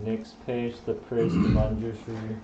Next page, the praise to Manjushri.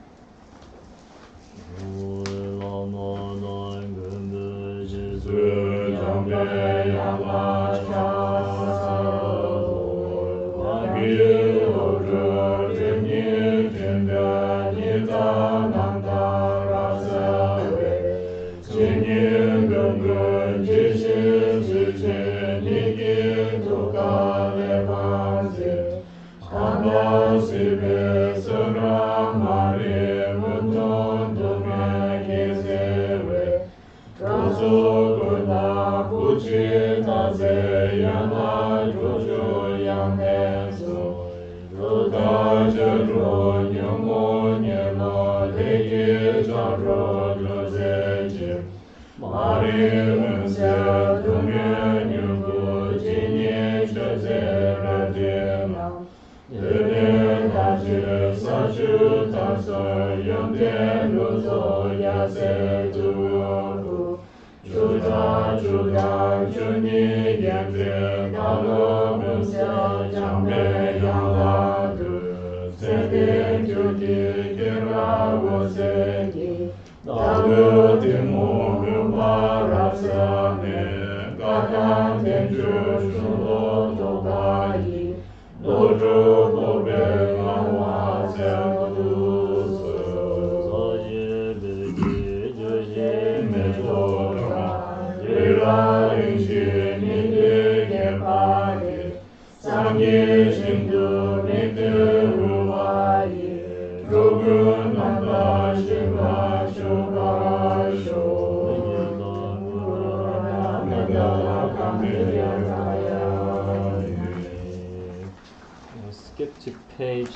Skip to page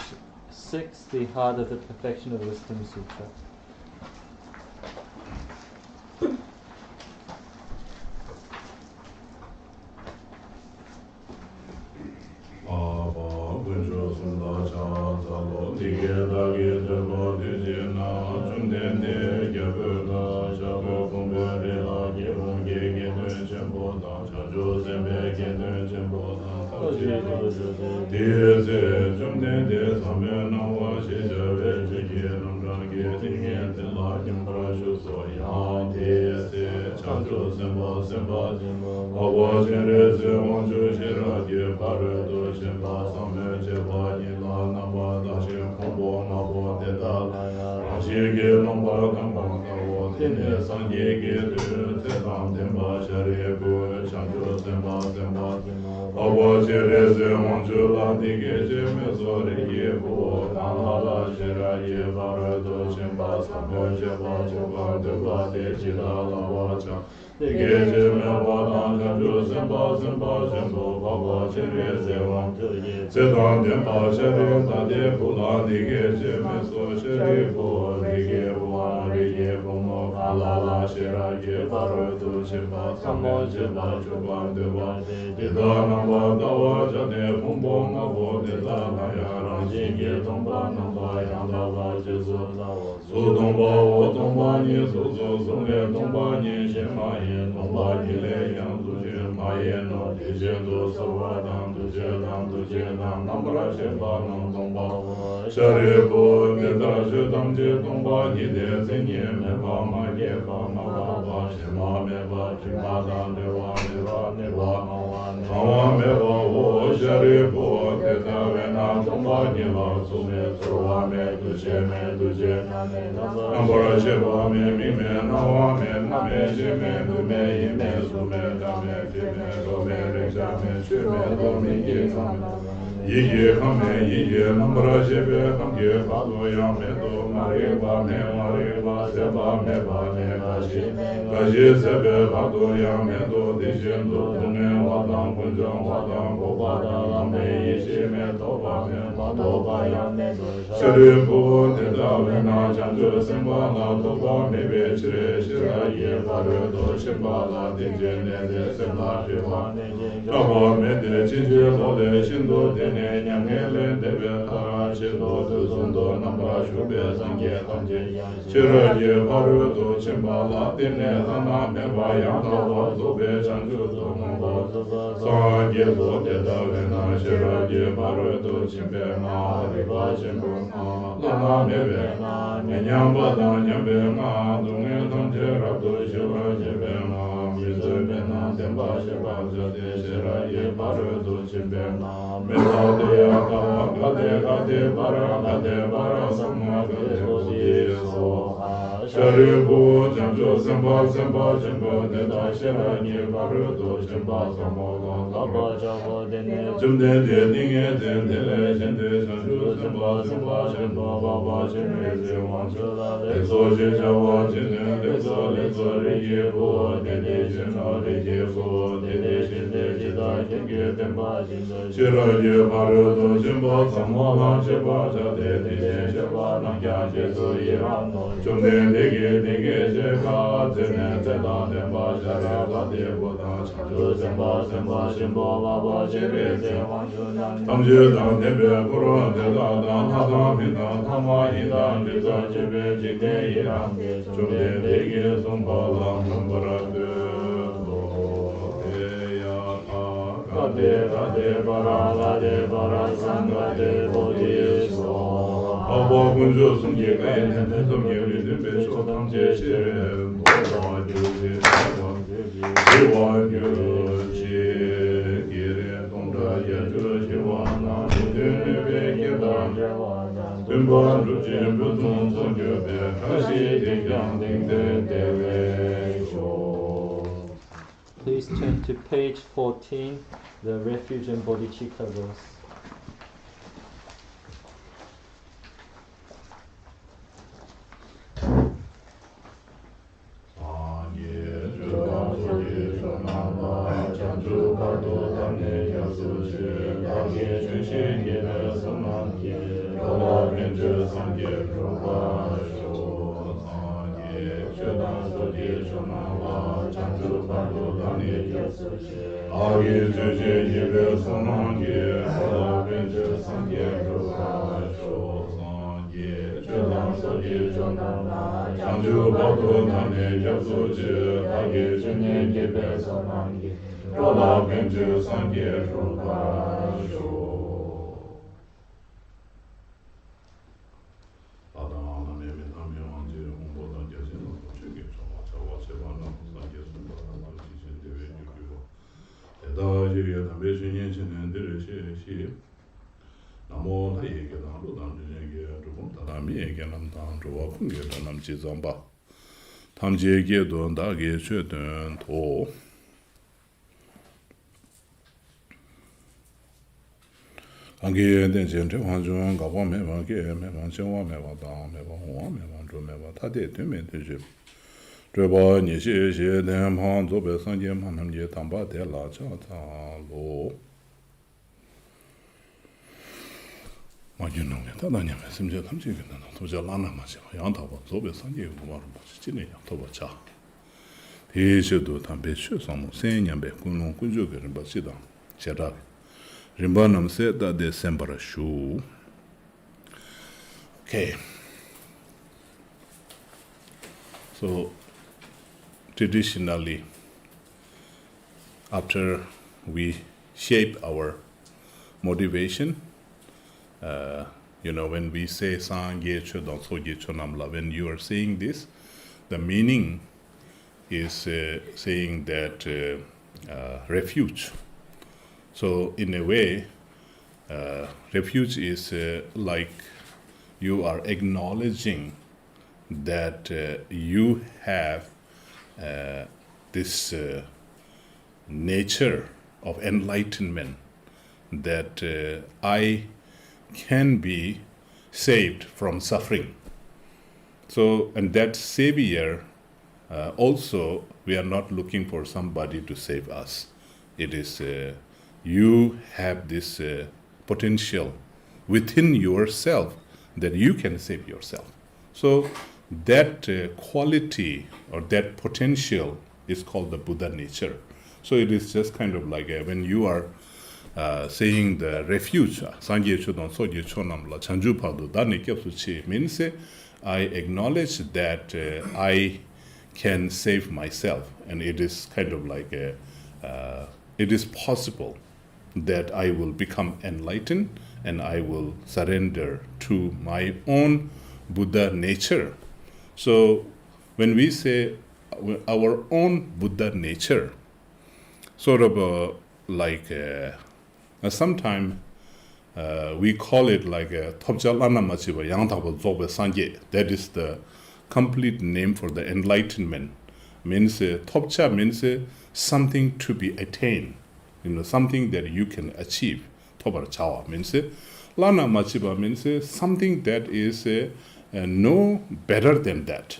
6, the Heart of the Perfection of Wisdom Sutra. Please turn to page 14, the refuge and bodhicitta verse. Okay. So traditionally, after we shape our motivation, when we say Sangye Chodon Soje Chonamla, when you are saying this, the meaning is saying that refuge. So in a way, refuge is like you are acknowledging that you have this nature of enlightenment, that I can be saved from suffering. So, and that savior, also, we are not looking for somebody to save us. It is you have this potential within yourself that you can save yourself. So that quality or that potential is called the Buddha nature. So it is just kind of like when you are saying the refuge, Sangye Chodon Soje Chonamla Chanju Padu Dani Kyapsuchi, means I acknowledge that I can save myself, and it is kind of like it is possible that I will become enlightened and I will surrender to my own Buddha nature. So when we say our own Buddha nature, sort of sometimes we call it like Topja Lana Machiba Yangtaba Zobe Sanje. That is the complete name for the enlightenment. Means Topja means something to be attained, something that you can achieve. Tobar Chawa means Lana Machiba means something that is no better than that,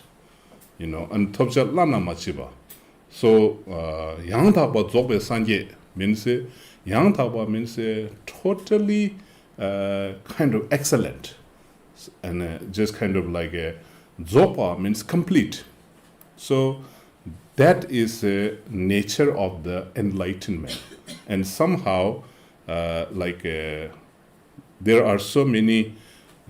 and Topja Lana Machiba. So Yangtaba Zobe Sanje means Yangtaba means totally kind of excellent, and just kind of like Zopa means complete. So that is the nature of the enlightenment. And somehow there are so many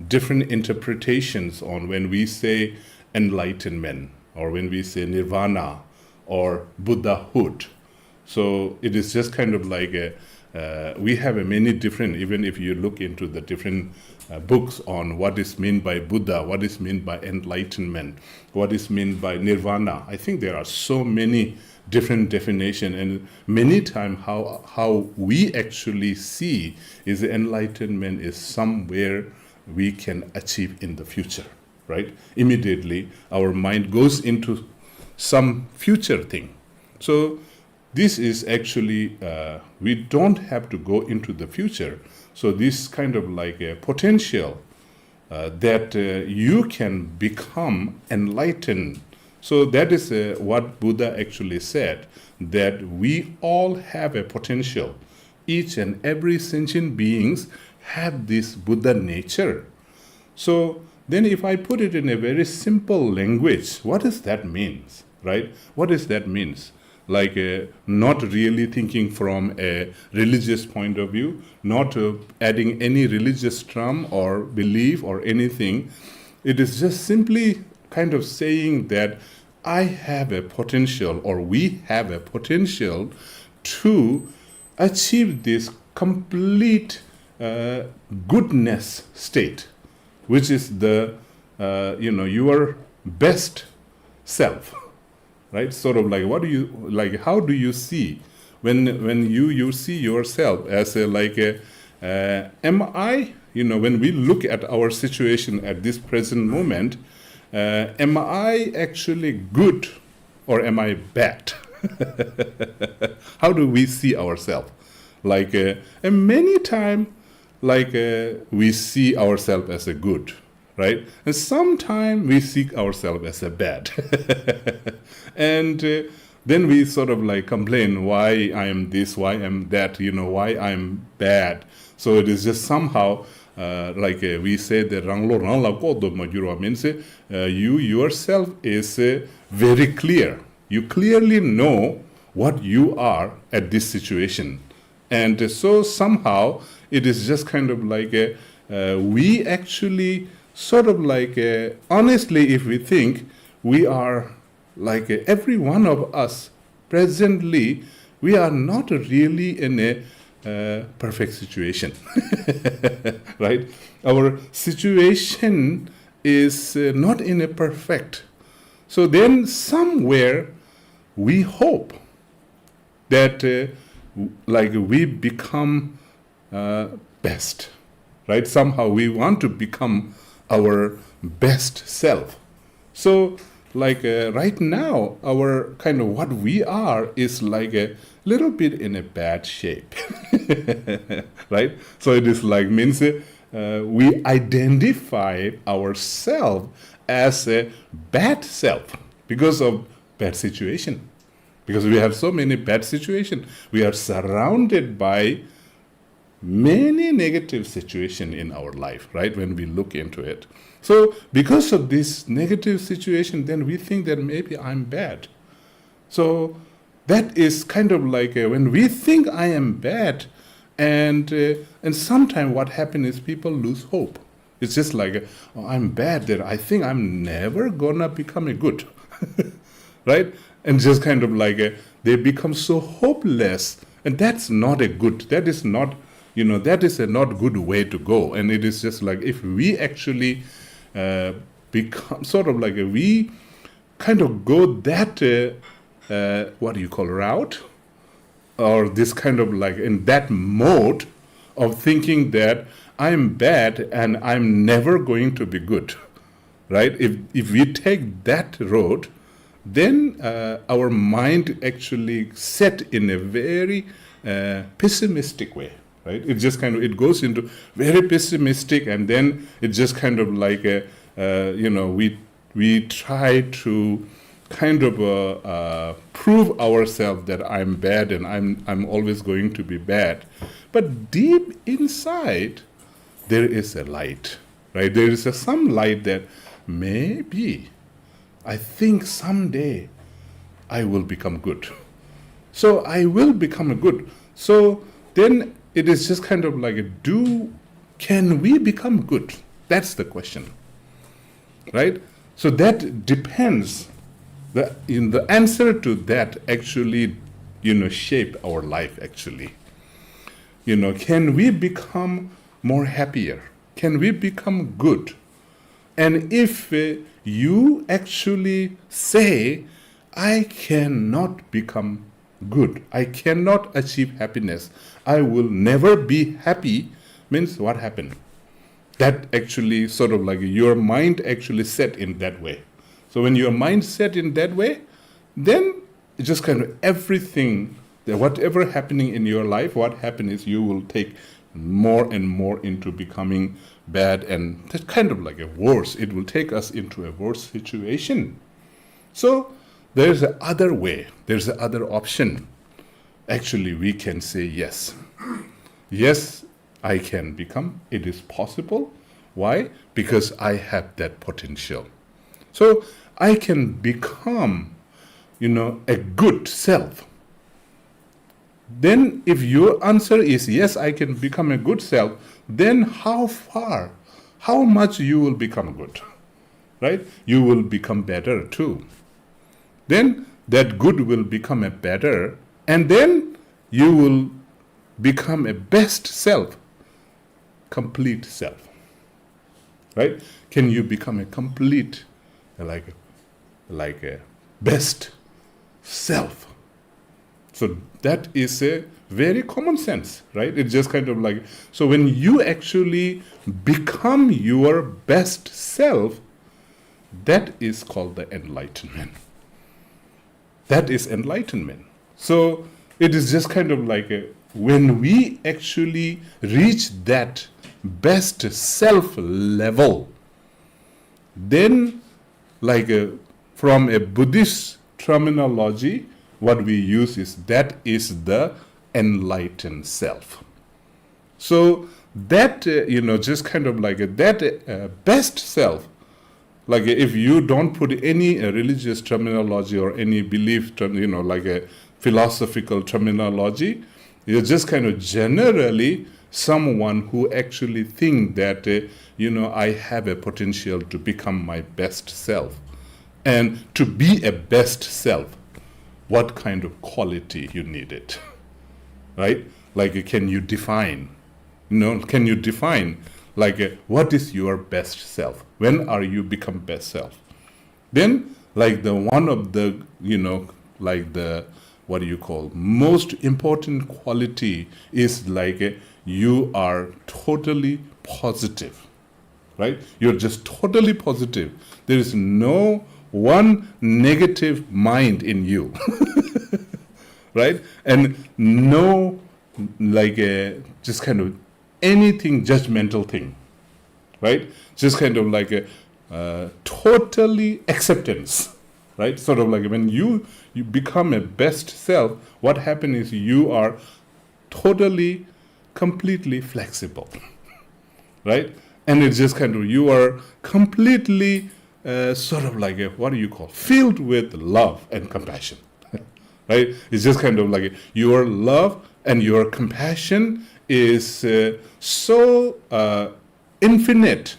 different interpretations on when we say enlightenment or when we say nirvana or Buddhahood. So it is just kind of like we have many different, even if you look into the different books on what is meant by Buddha, what is meant by enlightenment, what is meant by nirvana. I think there are so many different definitions, and many times how we actually see is enlightenment is somewhere we can achieve in the future, right? Immediately our mind goes into some future thing. So this is actually, we don't have to go into the future. So this kind of like a potential that you can become enlightened. So that is what Buddha actually said, that we all have a potential. Each and every sentient beings have this Buddha nature. So then if I put it in a very simple language, what does that mean, right? What does that mean? Like not really thinking from a religious point of view, not adding any religious term or belief or anything. It is just simply kind of saying that I have a potential, or we have a potential to achieve this complete goodness state, which is the, your best self. Right, sort of like, what do you like? How do you see when you see yourself as am I? When we look at our situation at this present moment, am I actually good or am I bad? How do we see ourselves? And many times, we see ourselves as a good. Right? And sometimes we see ourselves as a bad. And then we sort of like complain why I am this, why I am that, why I am bad. So it is just somehow we say that means you yourself is very clear. You clearly know what you are at this situation. And so somehow it is just kind of like we actually sort of like, honestly, if we think we are like every one of us presently, we are not really in a perfect situation, right? Our situation is not in a perfect. So then somewhere we hope that we become best, right? Somehow we want to become our best self. So right now, our kind of what we are is like a little bit in a bad shape, right? So it is means we identify ourselves as a bad self because of bad situation. Because we have so many bad situations. We are surrounded by many negative situations in our life, right, when we look into it. So because of this negative situation, then we think that maybe I'm bad. So that is kind of like when we think I am bad, and sometimes what happens is people lose hope. It's just like, I'm bad, that I think I'm never gonna become a good, right? And just kind of they become so hopeless, and that's not a good, that is not, that is a not good way to go. And it is just like, if we actually become sort of we kind of go that, what do you call, route, or this kind of in that mode of thinking that I'm bad and I'm never going to be good, right? If we take that road, then our mind actually set in a very pessimistic way. Right? It just kind of, it goes into very pessimistic, and then it just kind of we try to kind of prove ourselves that I'm bad and I'm always going to be bad. But deep inside, there is a light, right? There is some light that maybe, I think someday I will become good. So I will become a good. So then it is just kind of can we become good? That's the question, right? So that depends. The answer to that actually, shape our life actually. can we become more happier? Can we become good? And if you actually say, I cannot become good, I cannot achieve happiness, I will never be happy, means what happened? That actually sort of like your mind actually set in that way. So when your mind set in that way, then just kind of everything, whatever happening in your life, what happens is you will take more and more into becoming bad, and that's kind of like a worse. It will take us into a worse situation. So there's the other way. There's the other option. Actually, we can say yes. Yes, I can become. It is possible. Why? Because I have that potential. So I can become, a good self. Then if your answer is yes, I can become a good self, then how far, how much you will become good, right? You will become better too. Then that good will become a better, and then you will become a best self, complete self, right? Can you become a complete, like a best self? So that is a very common sense, right? It's just kind of like, so when you actually become your best self, that is called the enlightenment. That is enlightenment. So it is just kind of like when we actually reach that best self level, then from a Buddhist terminology, what we use is that is the enlightened self. So that, just kind of like that best self, like if you don't put any religious terminology or any belief, like a philosophical terminology, you're just kind of generally someone who actually think that, I have a potential to become my best self. And to be a best self, what kind of quality you need it, right? Like, can you define, what is your best self? When are you become best self? Then, one of the, what do you call, most important quality is you are totally positive, right? You're just totally positive. There is no one negative mind in you, right? And no, just kind of anything judgmental thing, right? Just kind of like a totally acceptance, right? Sort of like when you become a best self, what happens is you are totally, completely flexible, right? And it's just kind of, you are completely sort of like filled with love and compassion, right? It's just kind of like your love and your compassion is so infinite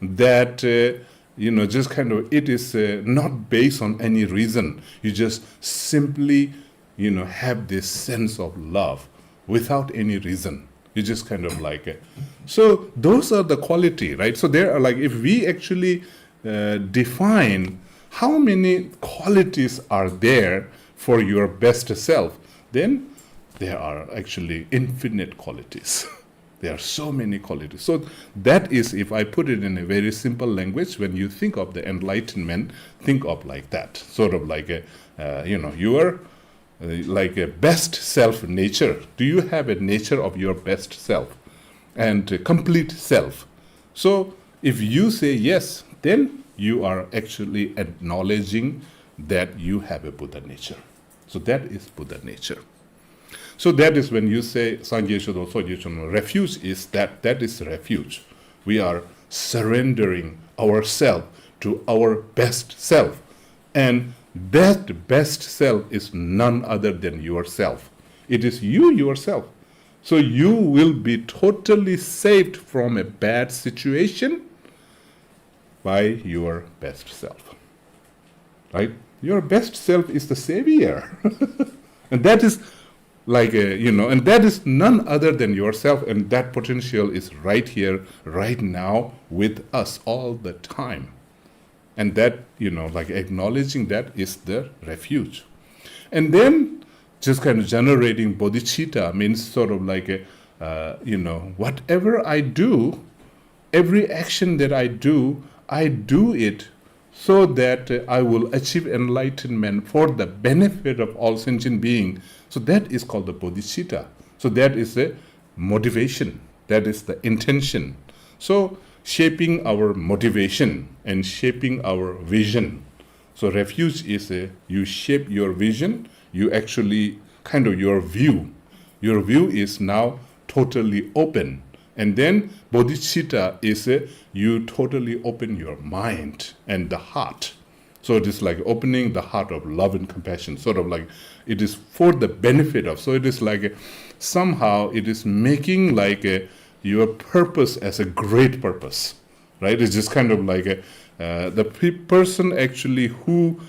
that, just kind of, it is not based on any reason. You just simply, have this sense of love without any reason. You just kind of like it. So those are the quality, right? So there are if we actually define how many qualities are there for your best self, then there are actually infinite qualities. There are so many qualities. So that is, if I put it in a very simple language, when you think of the enlightenment, think of like that, sort of like you are like a best self nature. Do you have a nature of your best self and complete self? So if you say yes, then you are actually acknowledging that you have a Buddha nature. So that is Buddha nature. So that is when you say Sangye Shodo Soje Shodo, refuge is that is refuge. We are surrendering ourselves to our best self. And that best self is none other than yourself. It is you yourself. So you will be totally saved from a bad situation by your best self. Right? Your best self is the savior. And that is and that is none other than yourself, and that potential is right here, right now, with us all the time. And that, acknowledging that is the refuge. And then just kind of generating bodhicitta means sort of whatever I do, every action that I do it so that I will achieve enlightenment for the benefit of all sentient beings. So that is called the bodhicitta. So that is the motivation. That is the intention. So shaping our motivation and shaping our vision. So refuge is you shape your vision, you actually your view. Your view is now totally open. And then bodhicitta is you totally open your mind and the heart. So it is like opening the heart of love and compassion, sort of like it is for the benefit of. So it is like somehow it is making your purpose as a great purpose, right? It's just kind of like the person actually who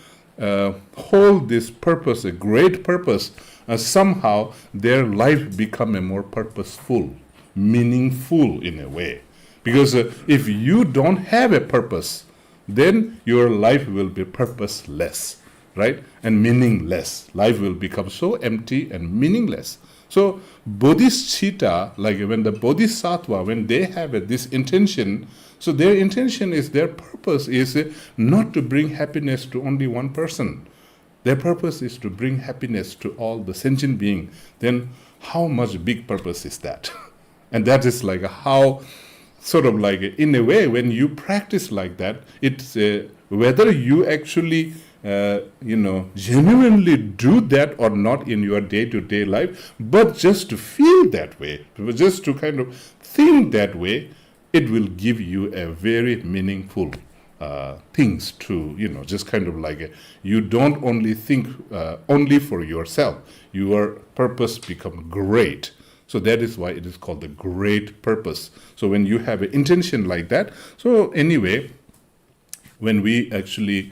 hold this purpose, a great purpose, somehow their life become a more purposeful, meaningful in a way. Because if you don't have a purpose, then your life will be purposeless, right? And meaningless. Life will become so empty and meaningless. So bodhicitta, like when the bodhisattva, when they have this intention, so their intention is, their purpose is not to bring happiness to only one person. Their purpose is to bring happiness to all the sentient beings. Then how much big purpose is that? And that is like how, sort of like in a way, when you practice like that, it's whether you actually genuinely do that or not in your day-to-day life, but just to feel that way, just to kind of think that way, it will give you a very meaningful things to, just kind of like you don't only think only for yourself, your purpose become great. So that is why it is called the great purpose. So when you have an intention like that, so anyway, when we actually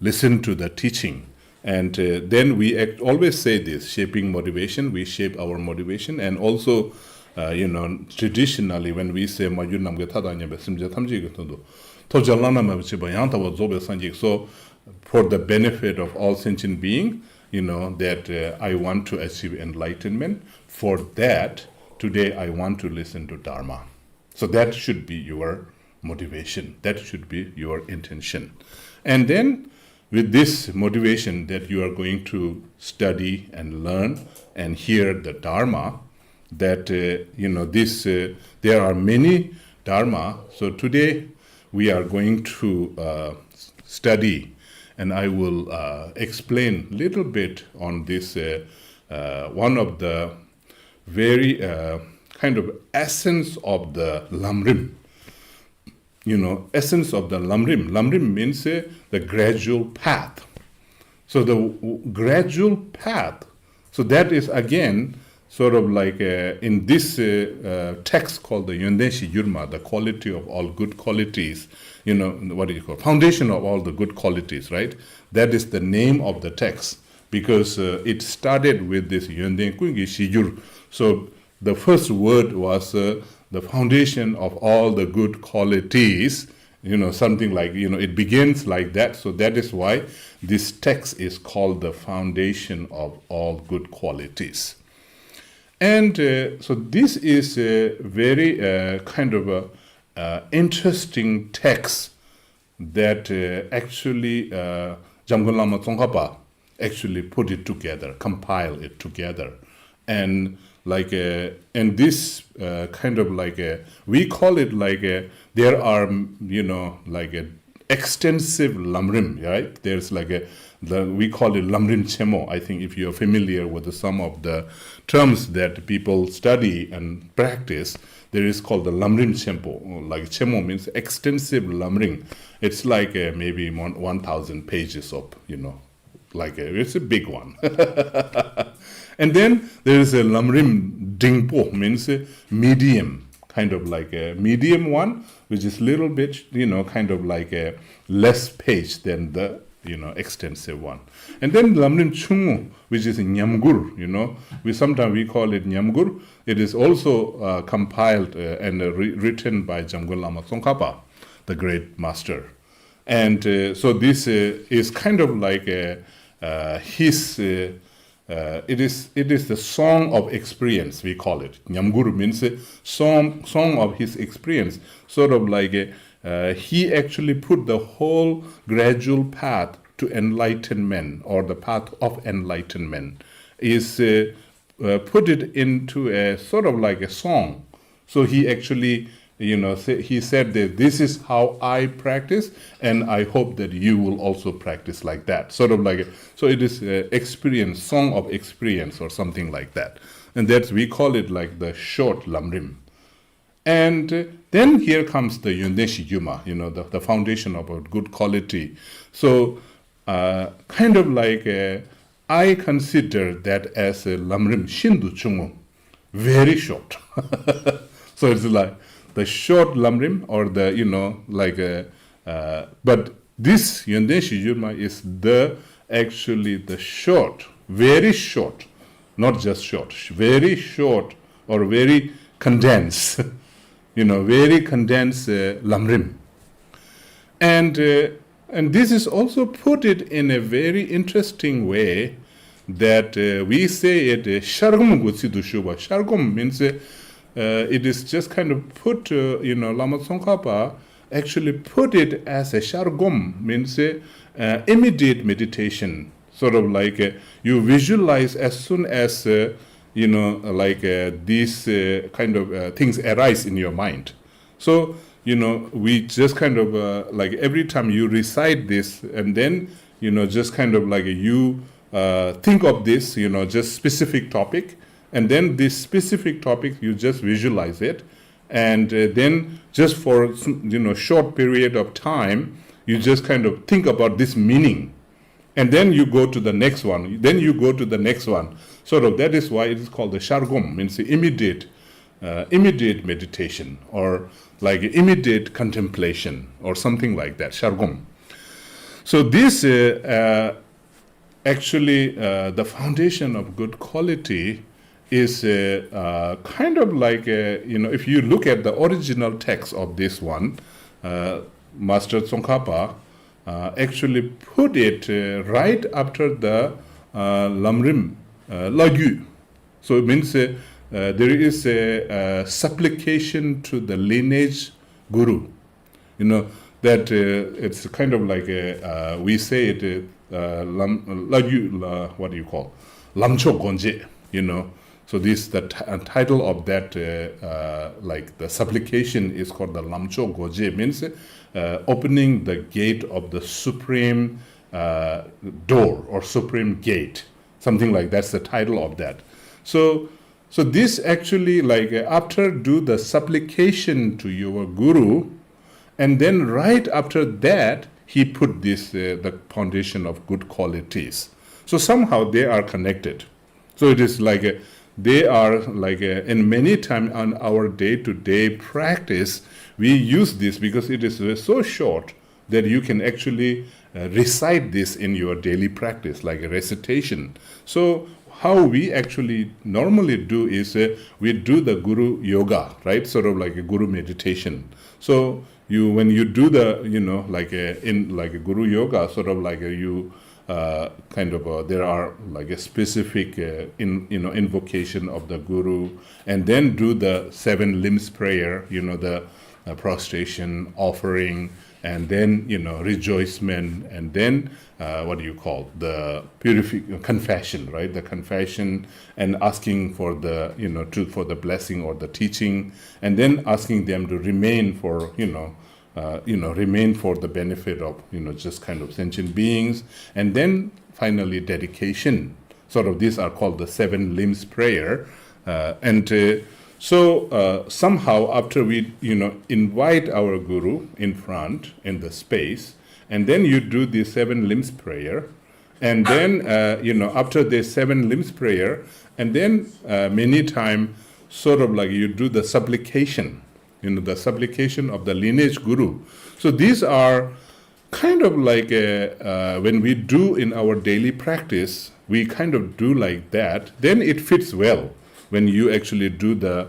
listen to the teaching, and then we always say this, shaping motivation, we shape our motivation, and also, traditionally when we say, so for the benefit of all sentient beings, that I want to achieve enlightenment. For that, today I want to listen to Dharma. So that should be your motivation. That should be your intention. And then with this motivation that you are going to study and learn and hear the Dharma, that, there are many Dharma. So today we are going to study, and I will explain a little bit on this, one of the very kind of essence of the lamrim. Essence of the lamrim. Lamrim means the gradual path. So the gradual path, so that is again sort of like in this text called the Yondenshi Yurma, the quality of all good qualities, what do you call, foundation of all the good qualities, right? That is the name of the text, because it started with this Yonden Kungi Shijur. So the first word was the foundation of all the good qualities, something like, it begins like that. So that is why this text is called the foundation of all good qualities. And so this is a very kind of interesting text that actually Jamgon Lama Tsongkhapa actually put it together, compile it together. And and this kind of we call it there are, extensive lamrim, right? There's we call it lamrim chemo. I think if you're familiar with some of the terms that people study and practice, there is called the lamrim chemo. Like chemo means extensive lamrim. It's maybe 1,000 pages of, it's a big one. And then there is a lamrim dingpo, means a medium, kind of like a medium one, which is little bit, kind of like a less page than the, extensive one. And then lamrim chungu, which is Nyamgur, sometimes we call it Nyamgur. It is also compiled and written by Jamgon Lama Tsongkhapa, the great master. And so this is kind of like his, it is the song of experience, we call it. Nyamgur means a song of his experience, sort of like he actually put the whole gradual path to enlightenment, or the path of enlightenment, is put it into a sort of like a song. So he actually, he said that this is how I practice, and I hope that you will also practice like that. Sort of like, so it is experience, song of experience, or something like that. And that's, we call it like the short lamrim. And then here comes the Yundeshi Yuma, the foundation of a good quality. So kind of like I consider that as a lamrim shindu chungu, very short. So it's like the short lamrim, or the, but this Yundeshi Yuma is actually the short, very short, not just short, very short, or very condensed, very condensed lamrim. And this is also put it in a very interesting way, that we say it shargum gutsidu shuba. Shargum means it is just kind of put, Lama Tsongkhapa actually put it as a shargum, means immediate meditation, sort of like you visualize as soon as these kind of things arise in your mind. So we just kind of like every time you recite this, and then just kind of like you think of this, just specific topic, and then this specific topic you just visualize it, and then just for short period of time you just kind of think about this meaning, and then you go to the next one, then you go to the next one. Sort of, that is why it is called the shargum, means the immediate meditation, or like immediate contemplation, or something like that, shargum. So this actually the foundation of good quality is kind of like if you look at the original text of this one, Master Tsongkhapa actually put it right after the lamrim lagyu. So it means there is a supplication to the lineage guru, that it's kind of like we say it lagyu, what do you call, lamcho gonje, so this the title of that like the supplication is called the lamcho gonje, means opening the gate of the supreme door, or supreme gate, something like that's the title of that. So this actually, like after do the supplication to your guru, and then right after that he put this the foundation of good qualities. So somehow they are connected. So it is like they are like in many times on our day-to-day practice we use this, because it is so short that you can actually recite this in your daily practice, like a recitation. So how we actually normally do is we do the guru yoga, right? Sort of like a guru meditation. So when you do the like in like a guru yoga, sort of like you kind of there are like a specific invocation of the guru, and then do the 7 limbs prayer, the prostration, offering, and then rejoicement, and then what do you call the confession, right? The confession, and asking for the for the blessing or the teaching, and then asking them to remain for remain for the benefit of just kind of sentient beings, and then finally dedication. Sort of these are called the 7 limbs prayer, so somehow after we invite our guru in front in the space, and then you do the 7 limbs prayer, and then after the 7 limbs prayer, and then many times sort of like you do the supplication, the supplication of the lineage guru. So these are kind of like when we do in our daily practice, we kind of do like that, then it fits well when you actually do the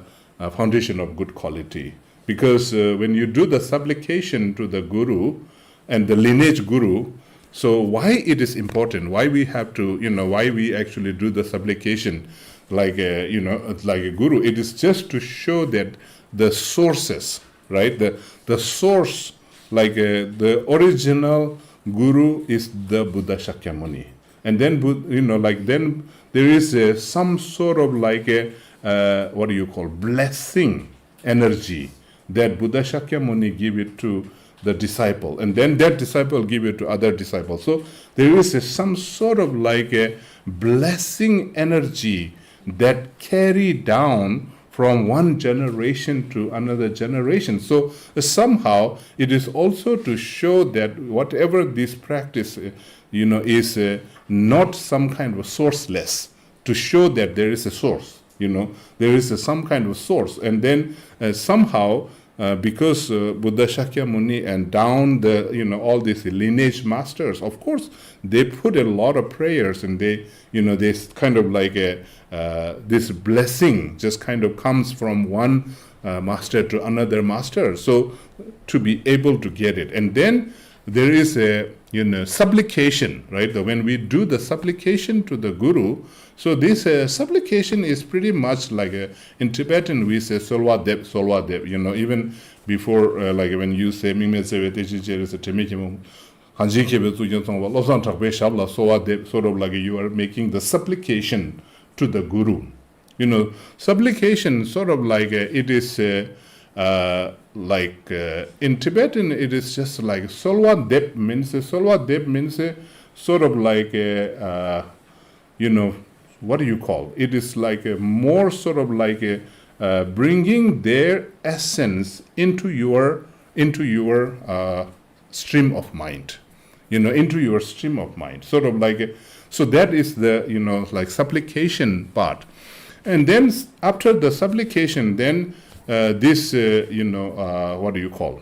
foundation of good quality. Because when you do the supplication to the guru and the lineage guru, so why it is important, why we have to, why we actually do the supplication like like a guru, it is just to show that the sources, right? The source, like the original guru is the Buddha Shakyamuni. And then, then there is some sort of like a, blessing energy that Buddha Shakyamuni give it to the disciple. And then that disciple give it to other disciples. So there is some sort of like a blessing energy that carry down from one generation to another generation. So somehow it is also to show that whatever this practice, is not some kind of sourceless, to show that there is a source, there is some kind of source. And then somehow, because Buddha Shakyamuni and down the, all these lineage masters, of course, they put a lot of prayers, and they, they kind of like this blessing just kind of comes from one master to another master. So to be able to get it. And then there is a, supplication, right? When we do the supplication to the guru, so this supplication is pretty much like in Tibetan we say solwa deb, even before like when you say sort of like you are making the supplication to the guru. Supplication sort of like it is in Tibetan it is just like solwa deb means sort of like what do you call? It is like a more sort of like a bringing their essence into your stream of mind, into your stream of mind, sort of like so that is the like supplication part. And then after the supplication, then this what do you call?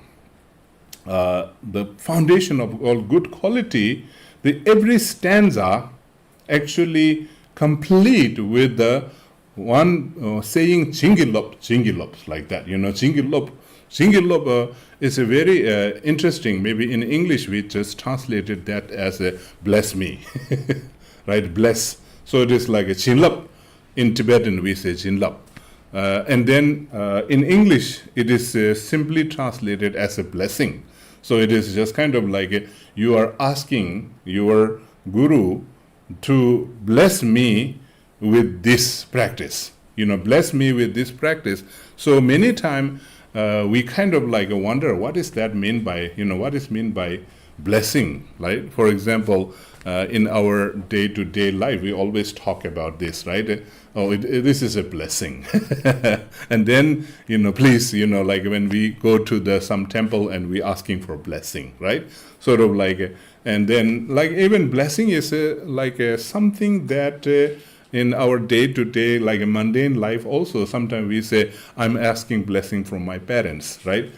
The foundation of all good quality. Every stanza actually complete with the one saying Chingilop, like that. Chingilop is a very interesting. Maybe in English we just translated that as a bless me, right? Bless. So it is like a Chinlap. In Tibetan we say Chinlap. And then in English it is simply translated as a blessing. So it is just kind of like you are asking your guru to bless me with this practice, bless me with this practice. So many times we kind of like wonder what is that mean by, what is mean by blessing, right? For example, in our day-to-day life, we always talk about this, right? This is a blessing. And then, please, like when we go to some temple and we asking for blessing, right? Sort of like, and then like even blessing is like something that in our day-to-day, like a mundane life also, sometimes we say, I'm asking blessing from my parents, right?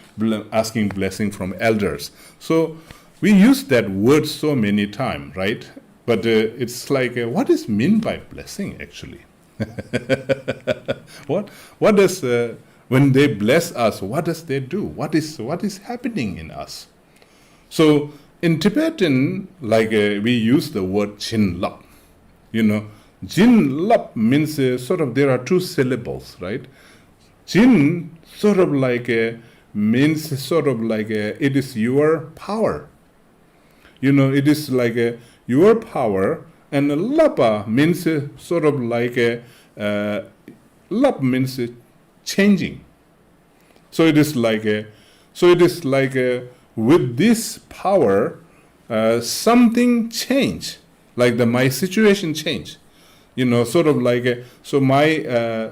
Asking blessing from elders. So we use that word so many times, right? But it's like, what is meant by blessing actually? What does, when they bless us, what does they do? What is happening in us? So in Tibetan, like we use the word Chinlap. Chinlap means sort of there are two syllables, right? Chin sort of like means sort of like it is your power. It is like your power, and lapa means sort of like lap means changing. So it is like with this power, something change, like my situation change. Sort of like so my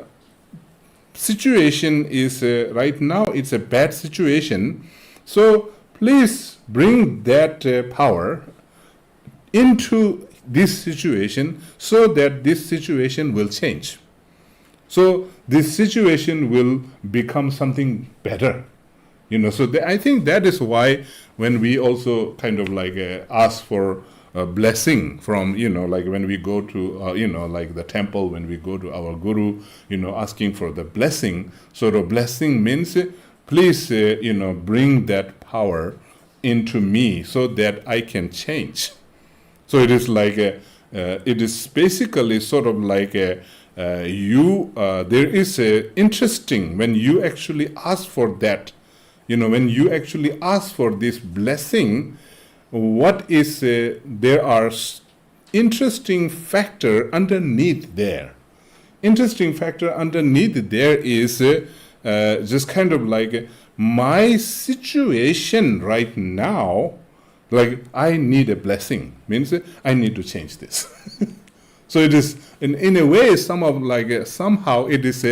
situation is right now it's a bad situation. So please bring that power into this situation so that this situation will change. So this situation will become something better. So I think that is why when we also kind of like ask for a blessing from, like when we go to, like the temple, when we go to our guru, asking for the blessing. So the blessing means, please, bring that power into me so that I can change. So it is like it is basically sort of like there is a interesting when you actually ask for that, when you actually ask for this blessing, what is there are interesting factor underneath there. Interesting factor underneath there is just kind of like my situation right now. Like I need a blessing means I need to change this. So it is in a way somehow it is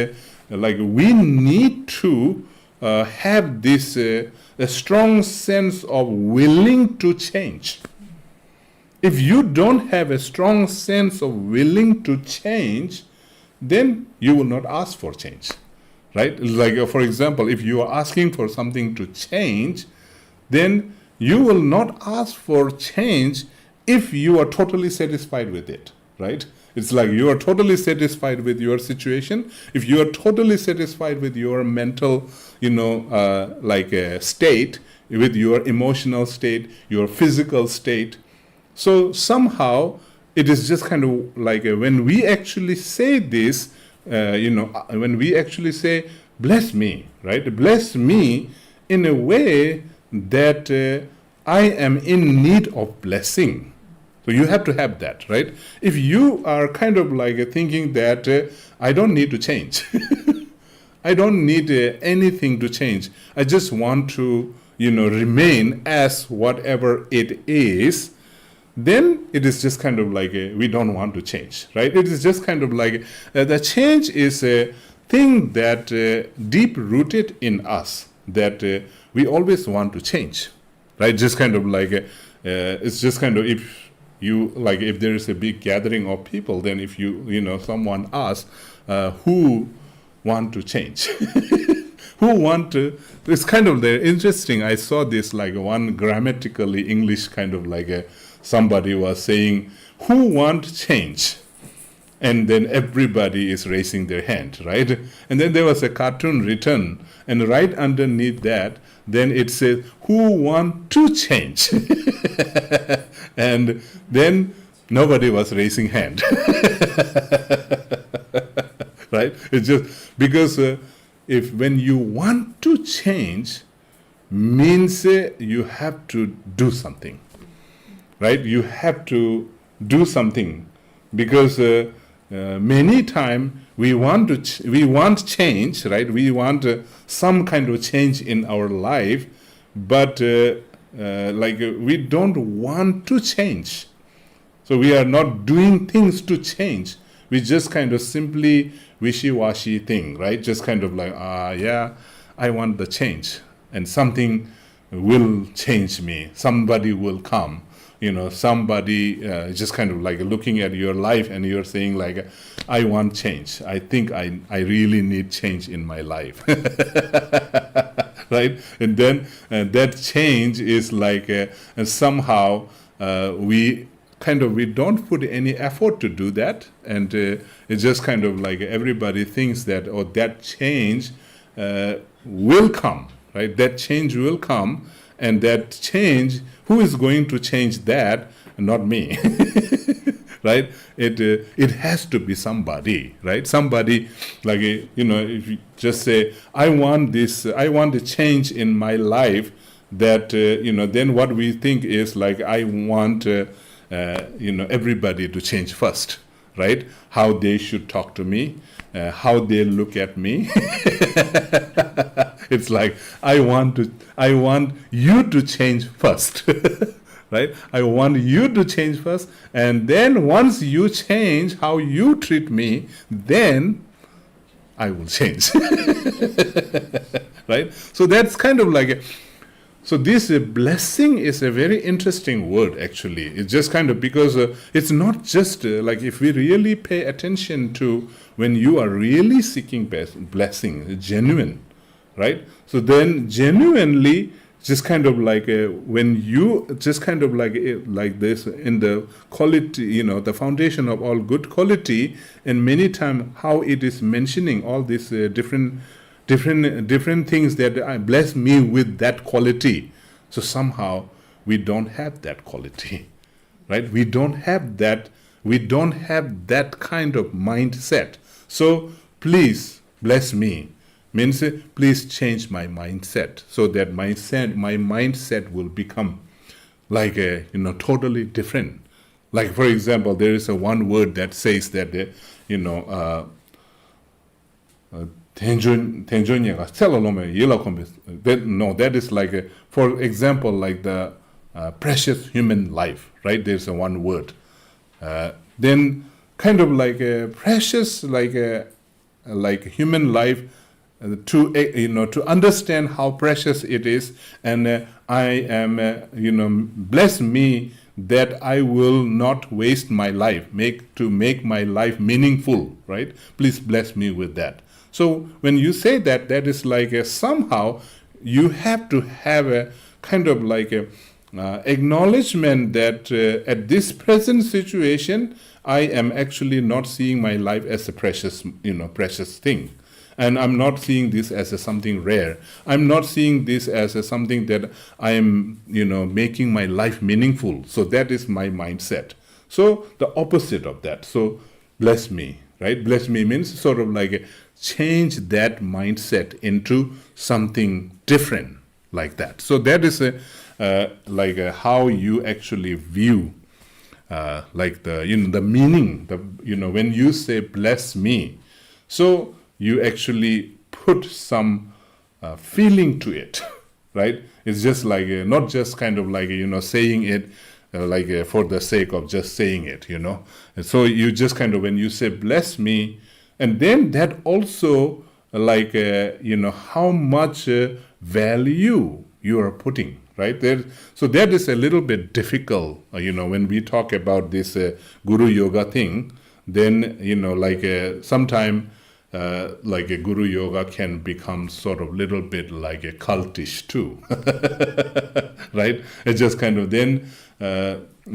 like we need to have this a strong sense of willing to change. If you don't have a strong sense of willing to change, then you will not ask for change, right? Like for example, if you are asking for something to change, then you will not ask for change if you are totally satisfied with it, right? It's like you are totally satisfied with your situation. If you are totally satisfied with your mental, state, with your emotional state, your physical state. So somehow it is just kind of like when we actually say this, when we actually say, bless me, right? Bless me in a way that I am in need of blessing. So you have to have that, right? If you are kind of like thinking that I don't need to change, I don't need anything to change, I just want to, remain as whatever it is, then it is just kind of like we don't want to change, right? It is just kind of like the change is a thing that deep-rooted in us, that we always want to change, right? Just kind of like it's just kind of if there is a big gathering of people, then if someone asks who want to change, who want to, it's kind of interesting. I saw this like one grammatically English kind of like somebody was saying, who want change? And then everybody is raising their hand, right? And then there was a cartoon written, and right underneath that, then it says, who want to change? And then nobody was raising hand. Right? It's just because if when you want to change, means you have to do something, right? You have to do something because many times we want change, right? We want some kind of change in our life, but we don't want to change. So we are not doing things to change. We just kind of simply wishy-washy thing, right? Just kind of like, yeah, I want the change, and something will change me. Somebody will come. Somebody just kind of like looking at your life and you're saying like, I want change. I think I really need change in my life. Right? And then that change is like somehow we don't put any effort to do that. And it's just kind of like everybody thinks that, that change will come, right? That change will come. And that change, who is going to change that? Not me, right? It has to be somebody, right? Somebody, like, if you just say, I want a change in my life, that, then what we think is like, I want, everybody to change first, right? How they should talk to me, how they look at me. It's like, I want you to change first, right? I want you to change first, and then once you change how you treat me, then I will change. Right? So that's kind of like so this blessing is a very interesting word, actually. It's just kind of because it's not just like if we really pay attention to when you are really seeking blessing, genuine, right? So then genuinely just kind of like when you just kind of like this in the quality, the foundation of all good quality, and many times how it is mentioning all these different things that I bless me with that quality. So somehow we don't have that quality, right? We don't have that kind of mindset. So please bless me means please change my mindset, so that my mindset will become like totally different. Like, for example, there is a one word that says that that is like for example, like the precious human life, right? There's a one word. Then kind of like a precious like human life, to understand how precious it is, and I am bless me that I will not waste my life, make my life meaningful, right? Please bless me with that. So when you say that, that is like somehow you have to have a kind of like a acknowledgement that at this present situation, I am actually not seeing my life as a precious thing. And I'm not seeing this as something rare. I'm not seeing this as something that I am, making my life meaningful. So that is my mindset. So the opposite of that. So bless me, right? Bless me means sort of like change that mindset into something different like that. So that is how you actually view like the meaning. When you say bless me, so you actually put some feeling to it, right? It's just like not just kind of like saying it for the sake of just saying it, And so you just kind of, when you say bless me, and then that also how much value you are putting, right there. So that is a little bit difficult, when we talk about this guru yoga thing. Then sometime like a guru yoga can become sort of little bit like a cultish too, right? It just kind of then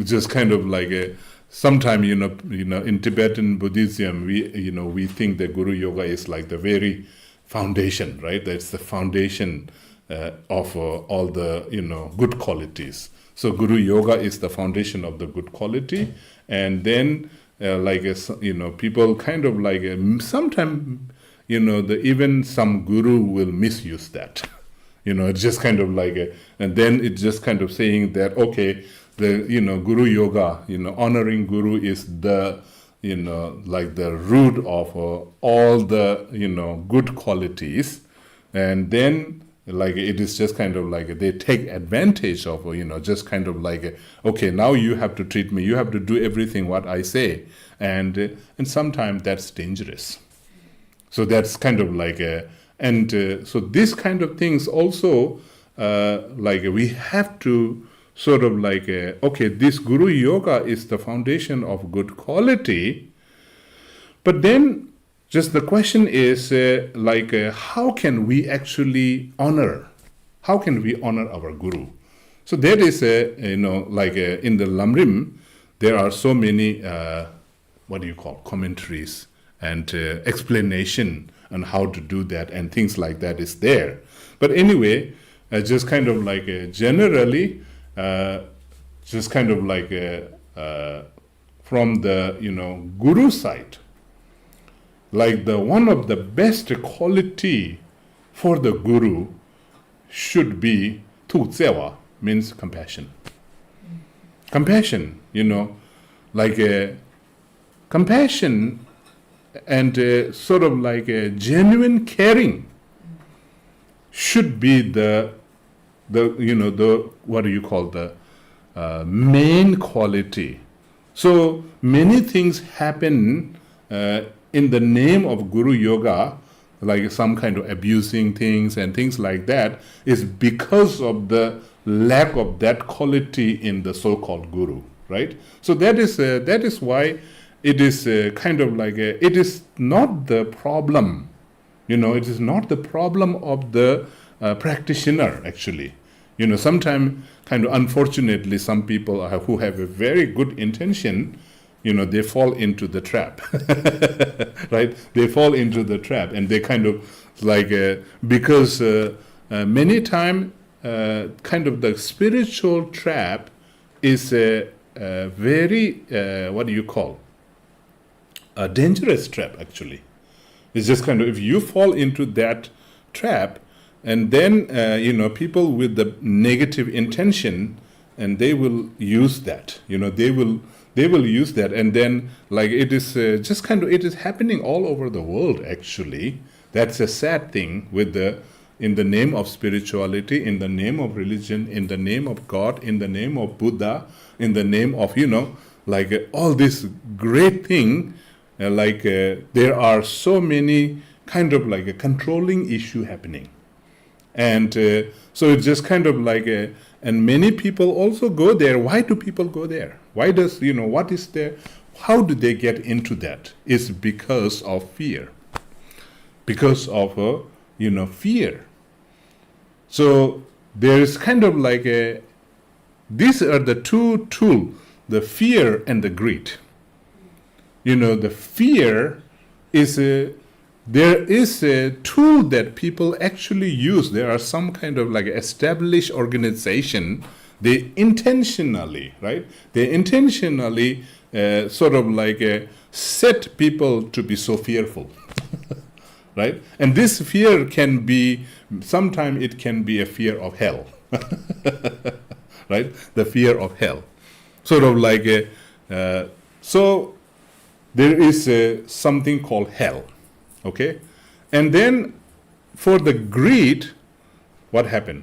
just kind of like a sometime in Tibetan Buddhism we think that guru yoga is like the very foundation, right? That's the foundation of all the good qualities. So guru yoga is the foundation of the good quality, and then people kind of like sometimes even some guru will misuse that. It's just kind of like and then it's just kind of saying that okay, the guru yoga, honoring guru is the like the root of all the good qualities, and then like it is just kind of like they take advantage of just kind of like okay, now you have to treat me, you have to do everything what I say, and sometimes that's dangerous. So that's kind of like so this kind of things also like we have to sort of like okay, this guru yoga is the foundation of good quality, but then just the question is how can we actually honor? How can we honor our guru? So there is in the lamrim, there are so many commentaries and explanation on how to do that and things like that is there. But anyway, just kind of like generally, just kind of like from the guru side. Like one of the best quality for the guru should be tu tsewa, means compassion. Compassion, compassion and sort of like a genuine caring should be the what do you call the main quality. So many things happen in the name of guru yoga, like some kind of abusing things and things like that, is because of the lack of that quality in the so-called guru, right? So that is why it is kind of like it is not the problem, it is not the problem of the practitioner actually. Sometimes, kind of unfortunately, some people who have a very good intention, they fall into the trap, right? They fall into the trap, and they kind of because many times, kind of the spiritual trap is a very, what do you call, a dangerous trap, actually. It's just kind of, if you fall into that trap, and then, people with the negative intention, and they will use that, they will use that, and then, it is just kind of, it is happening all over the world, actually. That's a sad thing in the name of spirituality, in the name of religion, in the name of God, in the name of Buddha, in the name of, all this great thing, there are so many kind of a controlling issue happening. And so it's just kind of and many people also go there. Why do people go there? Why does, what is there? How do they get into that? It's because of fear. Because of, fear. So there is kind of these are the two tools, the fear and the greed. The fear is there is a tool that people actually use. There are some kind of established organization. They intentionally, right? They intentionally sort of set people to be so fearful, right? And this fear can be, sometimes it can be a fear of hell, right? The fear of hell. Sort of so there is something called hell. Okay, and then for the greed, what happened?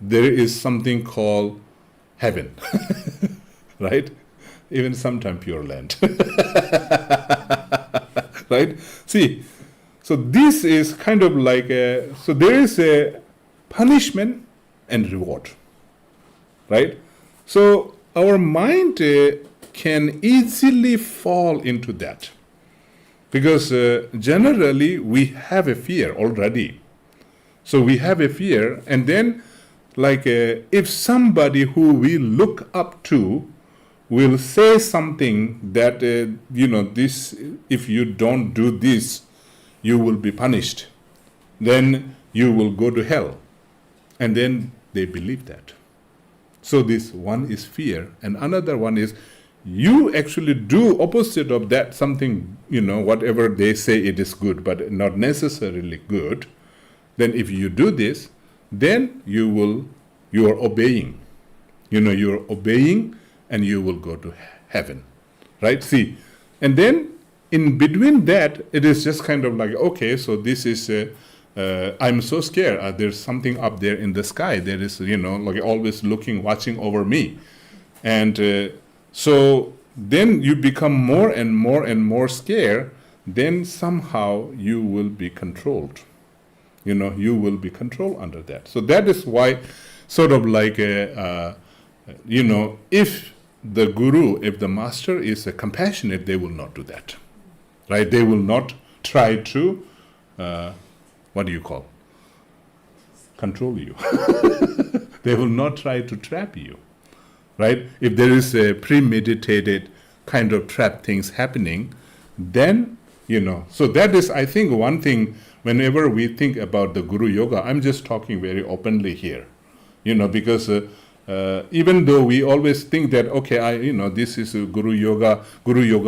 There is something called heaven, right? Even sometimes Pure Land, right? See, so this is kind of so there is a punishment and reward, right? So our mind can easily fall into that. Because generally we have a fear already. So we have a fear, and then if somebody who we look up to will say something that, this, if you don't do this, you will be punished. Then you will go to hell. And then they believe that. So this one is fear, and another one is you actually do opposite of that, something, whatever they say it is good, but not necessarily good. Then if you do this, then you are obeying. You're obeying, and you will go to heaven, right? See, and then in between that, it is just kind of okay, so this is, I'm so scared. There's something up there in the sky. There is, always looking, watching over me. And so then you become more and more and more scared, then somehow you will be controlled. You will be controlled under that. So that is why sort of if the guru, if the master is compassionate, they will not do that, right? They will not try to, what do you call? Control you. They will not try to trap you. Right? If there is a premeditated kind of trap things happening, then, so that is, I think, one thing, whenever we think about the Guru Yoga, I'm just talking very openly here, because even though we always think that, okay, this is Guru Yoga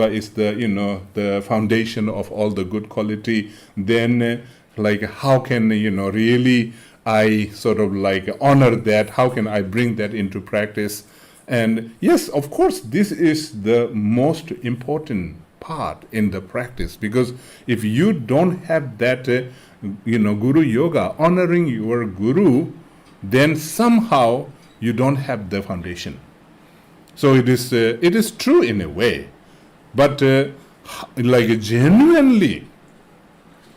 is the, the foundation of all the good quality, then how can, really I sort of honor that? How can I bring that into practice? And yes, of course, this is the most important part in the practice, because if you don't have that, Guru Yoga, honoring your Guru, then somehow you don't have the foundation. So it is true in a way, but genuinely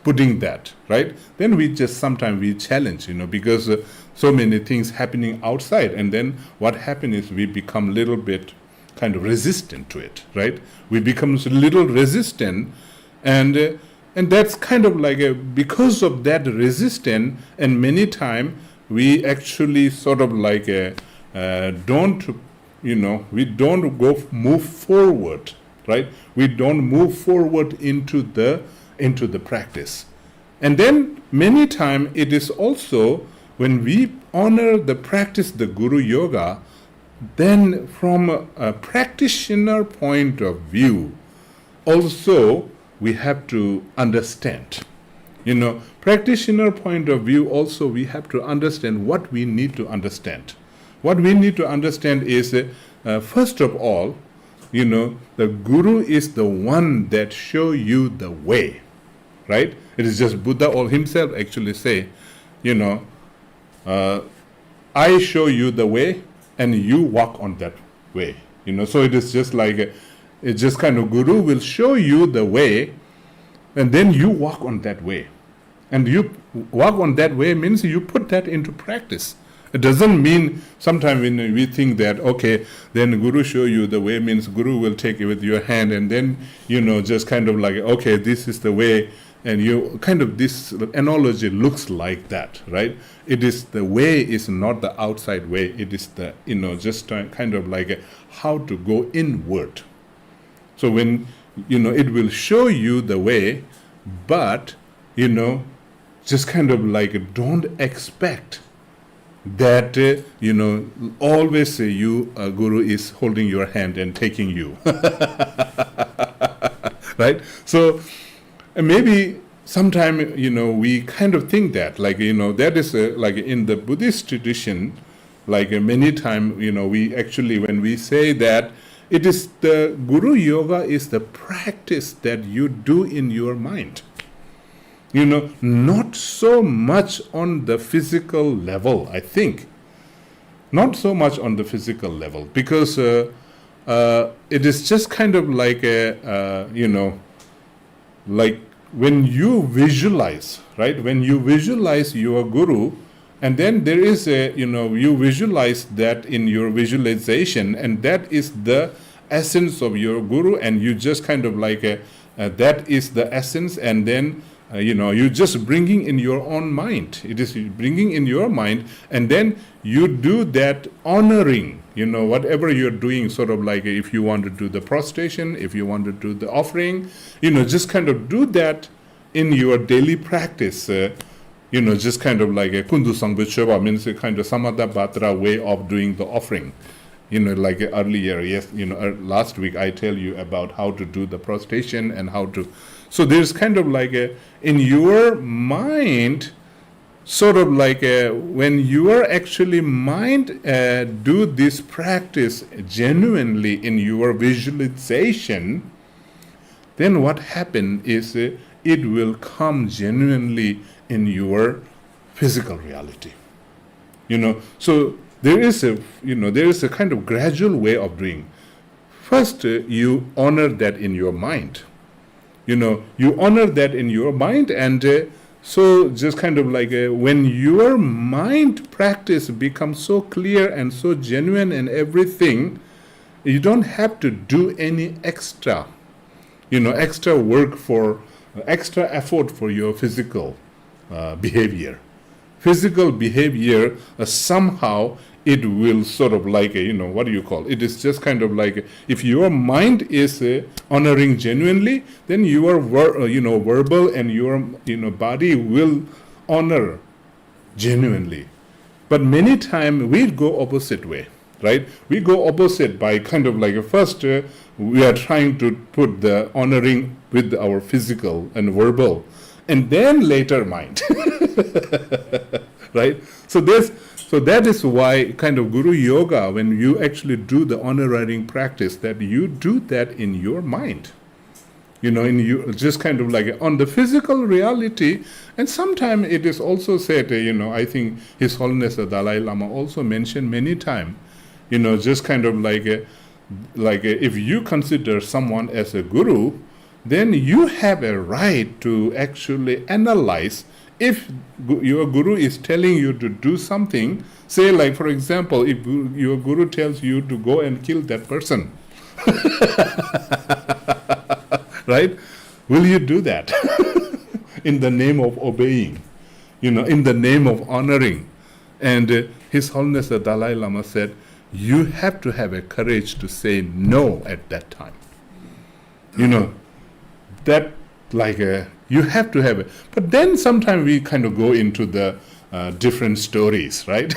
putting that, right? Then sometimes we challenge, because so many things happening outside, and then what happens is we become a little bit kind of resistant to it, right? We become a little resistant, and that's kind of because of that resistance, and many times we actually sort of like don't, we don't move forward, right? We don't move forward into the practice. And then many times it is also when we honor the practice, the Guru Yoga, then from a practitioner point of view, also we have to understand. Practitioner point of view also we have to understand what we need to understand. What we need to understand is, first of all, the Guru is the one that show you the way, right? It is just Buddha or himself actually say, I show you the way and you walk on that way. So it is just like, it's just kind of Guru will show you the way and then you walk on that way. And you walk on that way means you put that into practice. It doesn't mean sometimes when we think that, okay, then Guru show you the way means Guru will take it with your hand and then, just kind of like, okay, this is the way. And you kind of, this analogy looks like that, right? It is the way is not the outside way. It is the, just kind of like how to go inward. So when, it will show you the way, but, just kind of like don't expect that, always Guru is holding your hand and taking you. Right? So maybe sometime, we kind of think that, like, that is like in the Buddhist tradition, like many times, we actually, when we say that, it is the Guru Yoga is the practice that you do in your mind. Not so much on the physical level, I think. Not so much on the physical level, because it is just kind of like like when you visualize, right? When you visualize your Guru, and then there is you visualize that in your visualization, and that is the essence of your Guru, and you just kind of like, that is the essence, and then you just bringing in your own mind. It is bringing in your mind, and then you do that honoring, whatever you're doing, sort of like if you want to do the prostration, if you want to do the offering, just kind of do that in your daily practice. Just kind of like a kundu sangvicheva means a kind of samatha batra way of doing the offering. Like earlier, yes, last week I tell you about how to do the prostration and how to. So there's kind of like in your mind, sort of like when you are actually mind do this practice genuinely in your visualization, then what happens is it will come genuinely in your physical reality. So there is a kind of gradual way of doing. First, you honor that in your mind. You honor that in your mind, and so just kind of like when your mind practice becomes so clear and so genuine and everything, you don't have to do any extra, extra work for, extra effort for your physical behavior. Physical behavior, somehow it will sort of like, what do you call it? It is just kind of like, if your mind is honoring genuinely, then your verbal and your body will honor genuinely. But many times we go opposite way, right? We go opposite by kind of like, first we are trying to put the honoring with our physical and verbal, and then later mind. Right? So that is why kind of Guru Yoga, when you actually do the honoring practice, that you do that in your mind. In you just kind of like on the physical reality. And sometimes it is also said, I think His Holiness the Dalai Lama also mentioned many times, just kind of like if you consider someone as a guru, then you have a right to actually analyze. If your Guru is telling you to do something, say like, for example, if your Guru tells you to go and kill that person, right? Will you do that in the name of obeying, in the name of honoring? And His Holiness the Dalai Lama said, you have to have a courage to say no at that time. That you have to have it. But then sometimes we kind of go into the different stories, right?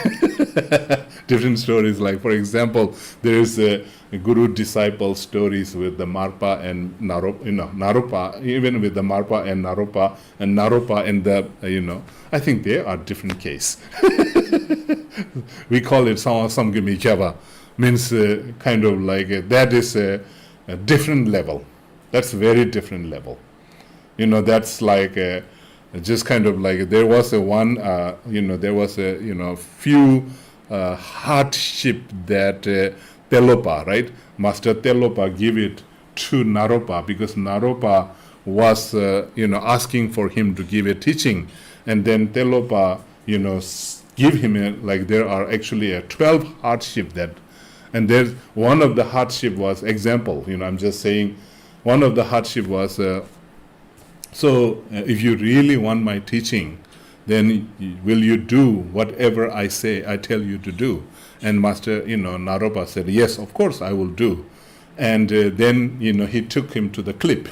Different stories, like for example, there is a guru-disciple stories with the Marpa and Naropa, even with the Marpa and Naropa and the, I think they are different case. We call it Samgamikyava, means kind of like that is a different level. That's a very different level. That's like just kind of like there was a one, there was a, few hardship that Telopa, right? Master Telopa give it to Naropa because Naropa was, asking for him to give a teaching. And then Telopa, give him there are actually 12 hardship that, and there's one of the hardship was example, I'm just saying, one of the hardship was, if you really want my teaching, then will you do whatever I tell you to do? And Master, Naropa said, yes, of course I will do. And then, he took him to the cliff,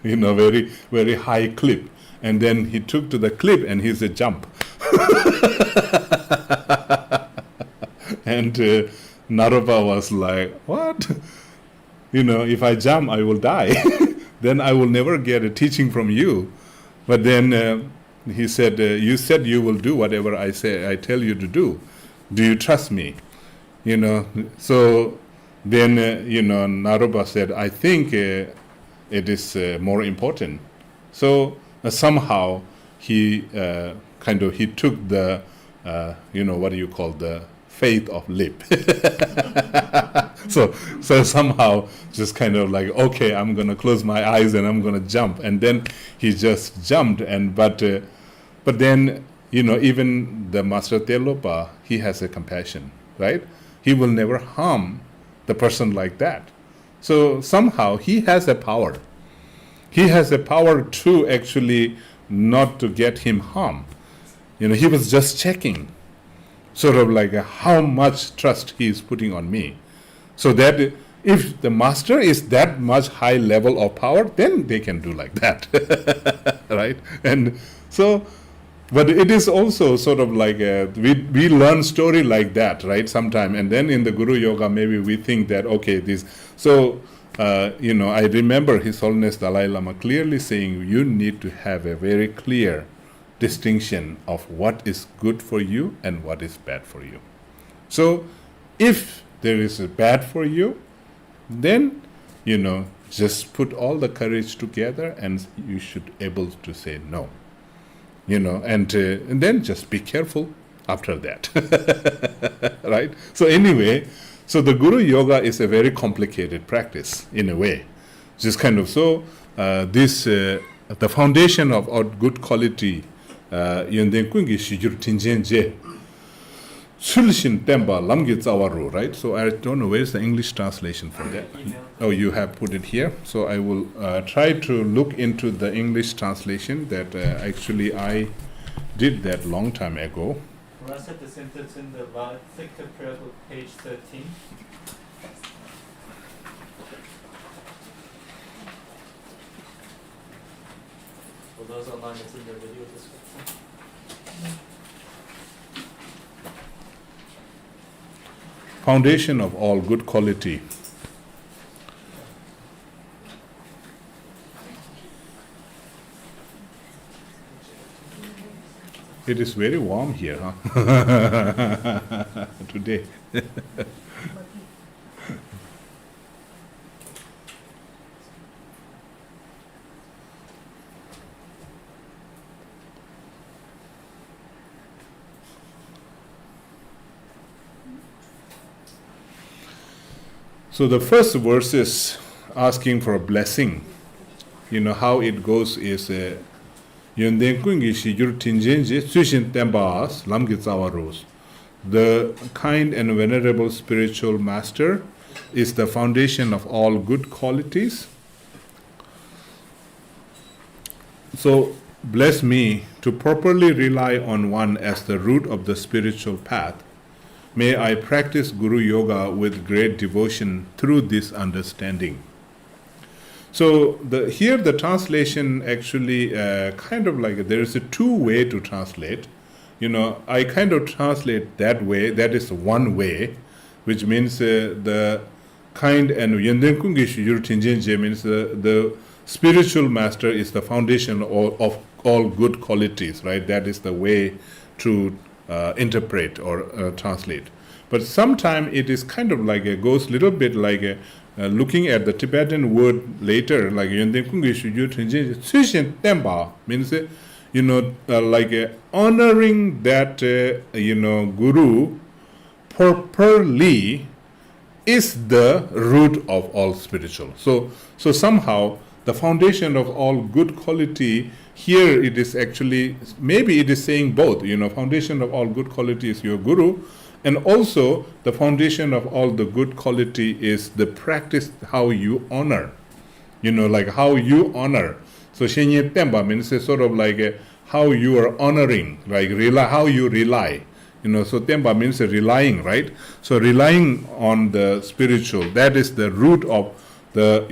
very, very high cliff. And then he took to the cliff and he said, jump. And Naropa was like, what? If I jump, I will die. Then I will never get a teaching from you. But then he said, you said you will do whatever I tell you to do. Do you trust me? So then, Naropa said, I think it is more important. So somehow he he took the, what do you call the faith of lip. So somehow just kind of like, okay, I'm going to close my eyes and I'm going to jump. And then he just jumped. But then, even the Master Telopa, he has a compassion, right? He will never harm the person like that. So somehow he has a power. He has a power to actually not to get him harm. He was just checking, sort of like how much trust he is putting on me. So that if the master is that much high level of power, then they can do like that, right? And so, but it is also sort of like we learn story like that, right? Sometime, and then in the Guru Yoga, maybe we think that okay, this. So I remember His Holiness Dalai Lama clearly saying you need to have a very clear distinction of what is good for you and what is bad for you. So if there is a bad for you, then just put all the courage together and you should able to say no, and then just be careful after that. Right? So anyway, so the Guru Yoga is a very complicated practice in a way, just kind of the foundation of our good quality yönden kungi shijur tinjenje sulishin temba lamgi tsawaru, right? So I don't know where's the English translation for that. Oh, you have put it here. So I will try to look into the English translation that actually I did that long time ago. Recited the sentence in the Victor Prayer Book, page 13. For those online, it's in the video description. Foundation of all good quality. It is very warm here, huh? Today. So the first verse is asking for a blessing. How it goes is the kind and venerable spiritual master is the foundation of all good qualities. So bless me to properly rely on one as the root of the spiritual path. May I practice Guru Yoga with great devotion through this understanding. So here the translation actually kind of like there is a two-way to translate. I kind of translate that way. That is one way, which means the kind and Yendenkungish Yurtinjinje means the spiritual master is the foundation of all good qualities, right? That is the way to interpret or translate. But sometimes it is kind of like goes a little bit like looking at the Tibetan word later, like Yendenkungish Yurtinjinje Temba means like honoring that guru properly is the root of all spiritual. So somehow the foundation of all good quality here, it is actually, maybe it is saying both, foundation of all good quality is your guru, and also the foundation of all the good quality is the practice, how you honor, like how you honor. So Shenye Temba means sort of like how you are honoring, like how you rely. So Temba means relying, right? So relying on the spiritual, that is the root of the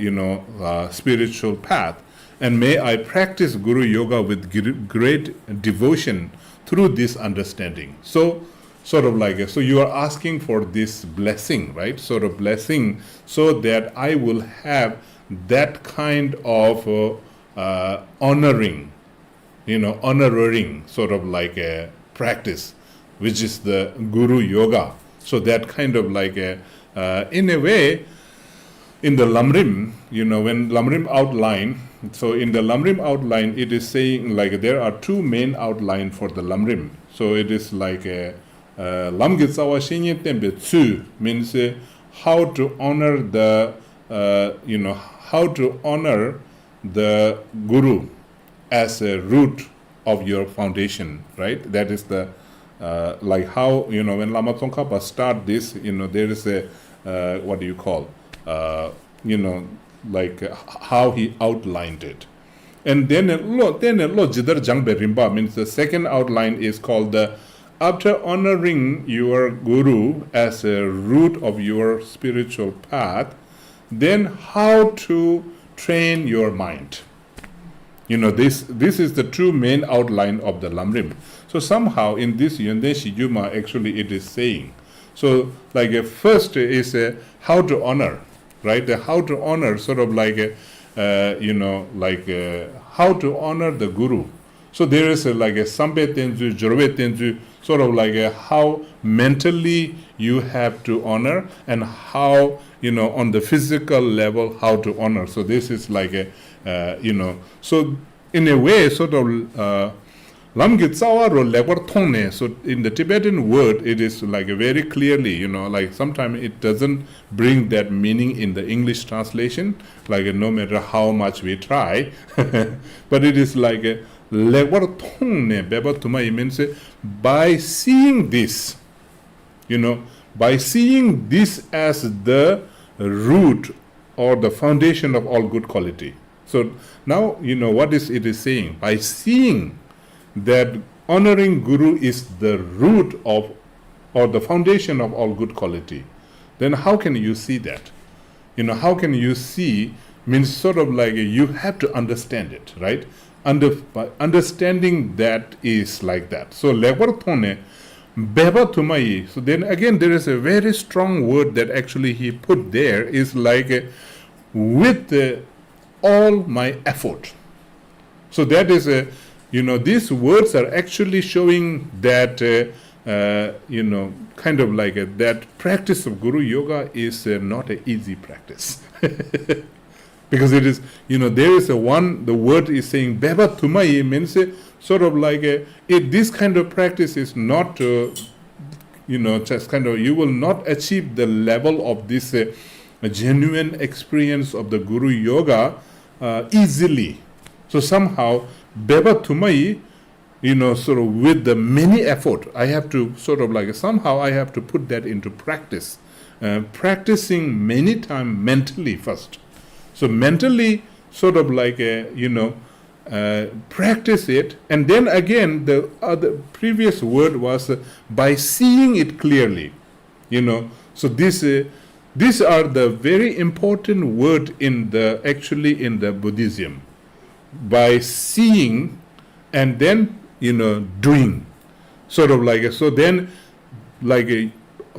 spiritual path. And may I practice Guru Yoga with great devotion through this understanding. So sort of like, so you are asking for this blessing, right? Sort of blessing so that I will have that kind of honoring, honoring sort of like a practice, which is the Guru Yoga. So that kind of like in a way, in the lamrim, when lamrim outline, so in the lamrim outline, it is saying like there are two main outline for the lamrim. So it is like lamgitsawa shinye tembe tsu means how to honor the, how to honor the guru as a root of your foundation, right? That is the like how when Lama Tsongkhapa start this, there is a what do you call like how he outlined it, and then lo jidar jangbe rimba means the second outline is called the after honoring your guru as a root of your spiritual path, then how to train your mind. This is the two main outline of the lamrim. So somehow in this Yondenshi Yuma actually it is saying, so like first is how to honor, right? The how to honor sort of like how to honor the guru. So there is like a sambe tenzu, jorwe tenzu, sort of like how mentally you have to honor and how on the physical level how to honor. So this is like so in a way sort of lamgitsawa ro lebar tone. So in the Tibetan word it is like very clearly, like sometimes it doesn't bring that meaning in the English translation, like no matter how much we try, but it is like lebar tone beba tuma means by seeing this, by seeing this as the root or the foundation of all good quality. So now what is it is saying, by seeing that honoring guru is the root of or the foundation of all good quality, then how can you see that? How can you see means sort of like you have to understand it, right? By understanding that is like that. So lebar tone beba tumai. So then again there is a very strong word that actually he put there is like with all my effort. So that is these words are actually showing that kind of like that practice of Guru Yoga is not an easy practice. Because it is, there is the word is saying beba tumai means sort of like this kind of practice is not just kind of, you will not achieve the level of this genuine experience of the Guru Yoga easily. So somehow beba tumai, sort of with the many effort, I have to sort of like somehow I have to put that into practice, practicing many times mentally first. So mentally sort of like practice it, and then again the other previous word was by seeing it clearly. So these are the very important word in the Buddhism. By seeing and then doing, sort of like so. Then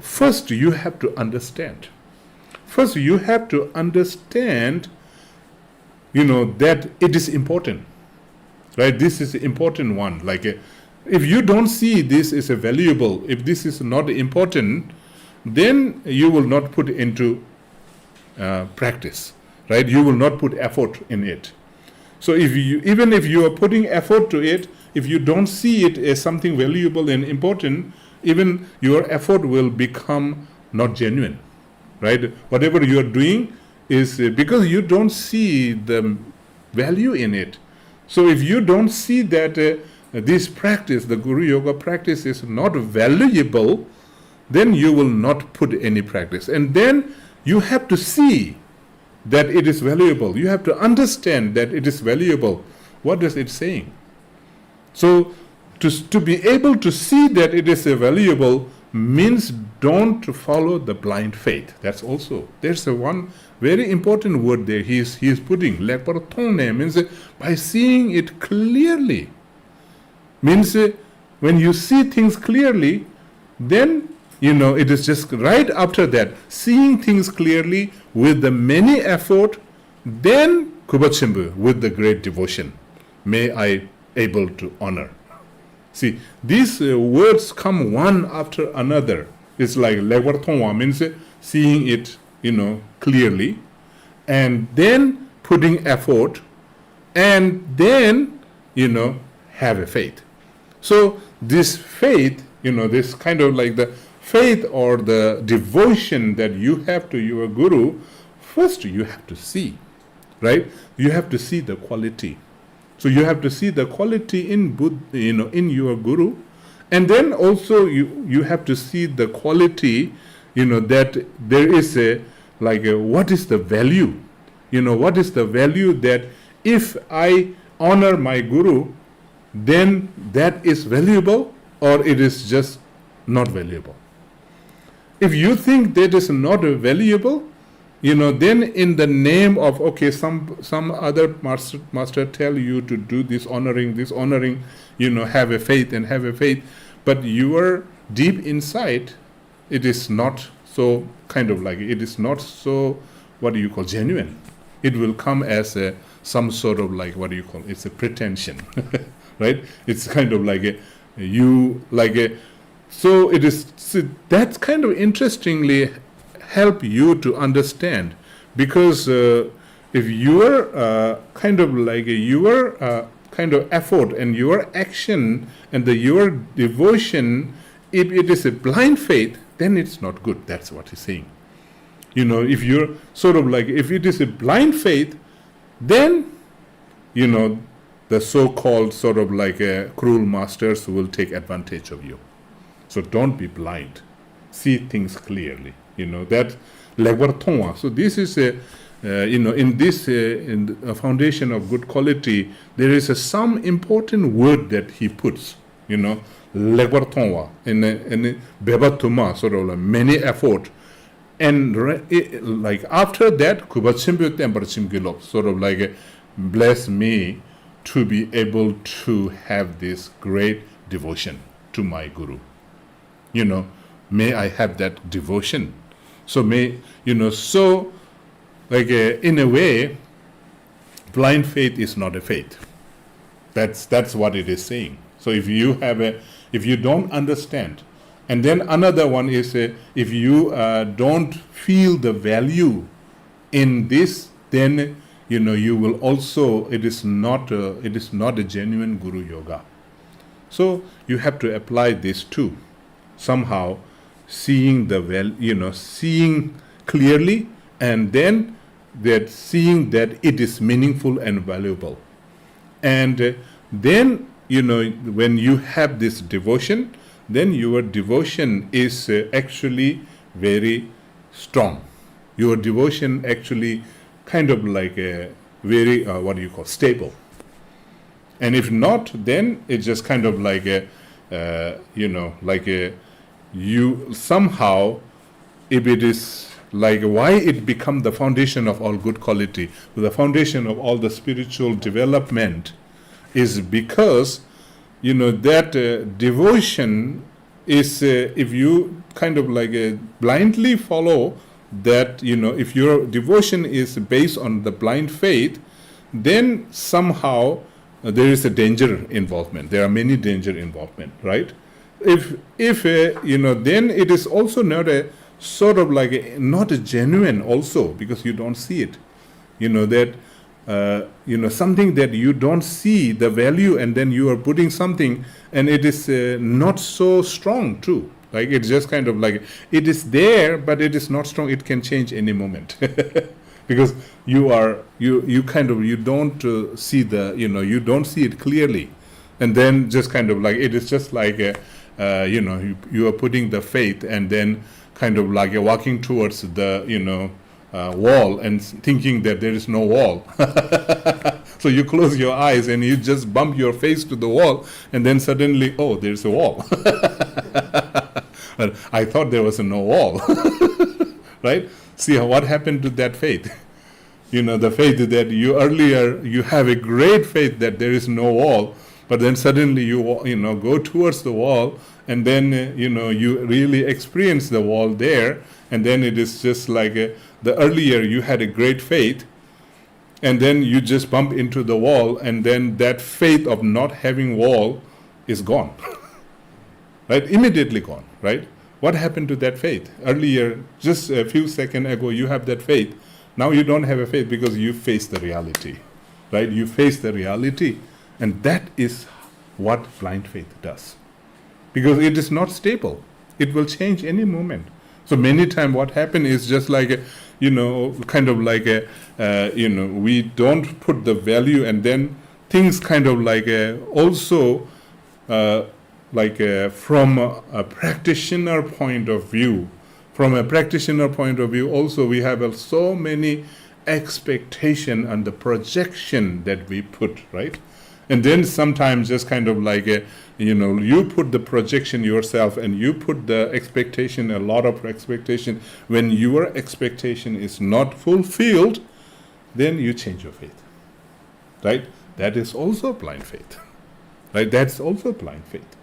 first you have to understand. First you have to understand, that it is important, right? This is important one. If you don't see this is a valuable, if this is not important, then you will not put into practice, right? You will not put effort in it. So even if you are putting effort to it, if you don't see it as something valuable and important, even your effort will become not genuine, right? Whatever you are doing is because you don't see the value in it. So if you don't see that this practice, the Guru Yoga practice, is not valuable, then you will not put any practice. And then you have to see that it is valuable. You have to understand that it is valuable. What is it saying? So to be able to see that it is valuable means don't follow the blind faith. That's also, there's one very important word there he is putting. Lepartone means by seeing it clearly. Means when you see things clearly, then it is just right after that, seeing things clearly with the many effort, then Kubachimbu with the great devotion. May I able to honor. See, these words come one after another. It's like Lewartonwa means seeing it, clearly, and then putting effort, and then, have a faith. So this faith, this kind of like the faith or the devotion that you have to your Guru, first you have to see, right? You have to see the quality. So you have to see the quality in in your Guru, and then also you have to see the quality, that there is what is the value, what is the value that if I honor my Guru, then that is valuable or it is just not valuable. If you think that is not valuable, then in the name of, okay, some other master tell you to do this honoring, have a faith, but you are deep inside, it is not so it is not so, genuine. It will come as some sort of it's a pretension, right? It's kind of so it is, that's kind of interestingly help you to understand, because if your effort and your action and your devotion, if it is a blind faith, then it's not good. That's what he's saying. If you're if it is a blind faith, then the so-called cruel masters will take advantage of you. So don't be blind. See things clearly. That Legwartonwa. So this is in the foundation of good quality, there is some important word that he puts. Legwartonwa in Bebatuma, many effort. And after that, Kubachimbu Temparchimgilop, bless me to be able to have this great devotion to my Guru. May I have that devotion. So in a way, blind faith is not a faith. That's what it is saying. So if you don't understand, and then another one is if you don't feel the value in this, then you will also, it is not a genuine Guru Yoga. So you have to apply this too. Somehow seeing seeing clearly, and then that seeing that it is meaningful and valuable. And then, when you have this devotion, then your devotion is actually very strong. Your devotion actually kind of like a very, stable. And if not, then it's just kind of like you somehow, if it is like why it become the foundation of all good quality, the foundation of all the spiritual development, is because that devotion is if you kind of like blindly follow that, if your devotion is based on the blind faith, then somehow there is a danger involvement. There are many danger involvement, right? If then it is also not a sort of like not a genuine also, because you don't see it. That something that you don't see the value, and then you are putting something, and it is not so strong too. Like it's just kind of like it is there, but it is not strong. It can change any moment. Because you don't see the, you don't see it clearly, and then just kind of like it is just like you are putting the faith, and then kind of like walking towards the wall and thinking that there is no wall. So you close your eyes and you just bump your face to the wall, and then suddenly, oh, there's a wall. But I thought there was no wall. Right? See what happened to that faith. The faith that you have a great faith that there is no wall, but then suddenly you go towards the wall, and then you really experience the wall there, and then it is just like the earlier you had a great faith, and then you just bump into the wall, and then that faith of not having wall is gone. Right? Immediately gone, right? What happened to that faith? Earlier, just a few seconds ago, you have that faith. Now you don't have a faith because you face the reality, right? You face the reality, and that is what blind faith does. Because it is not stable. It will change any moment. So many times what happens is just like, kind of like, we don't put the value, and then things kind of like also from a practitioner point of view. From a practitioner point of view, also we have so many expectation and the projection that we put, right? And then sometimes just kind of like, you put the projection yourself, and you put the expectation, a lot of expectation. When your expectation is not fulfilled, then you change your faith, right? That is also blind faith, right? That's also blind faith.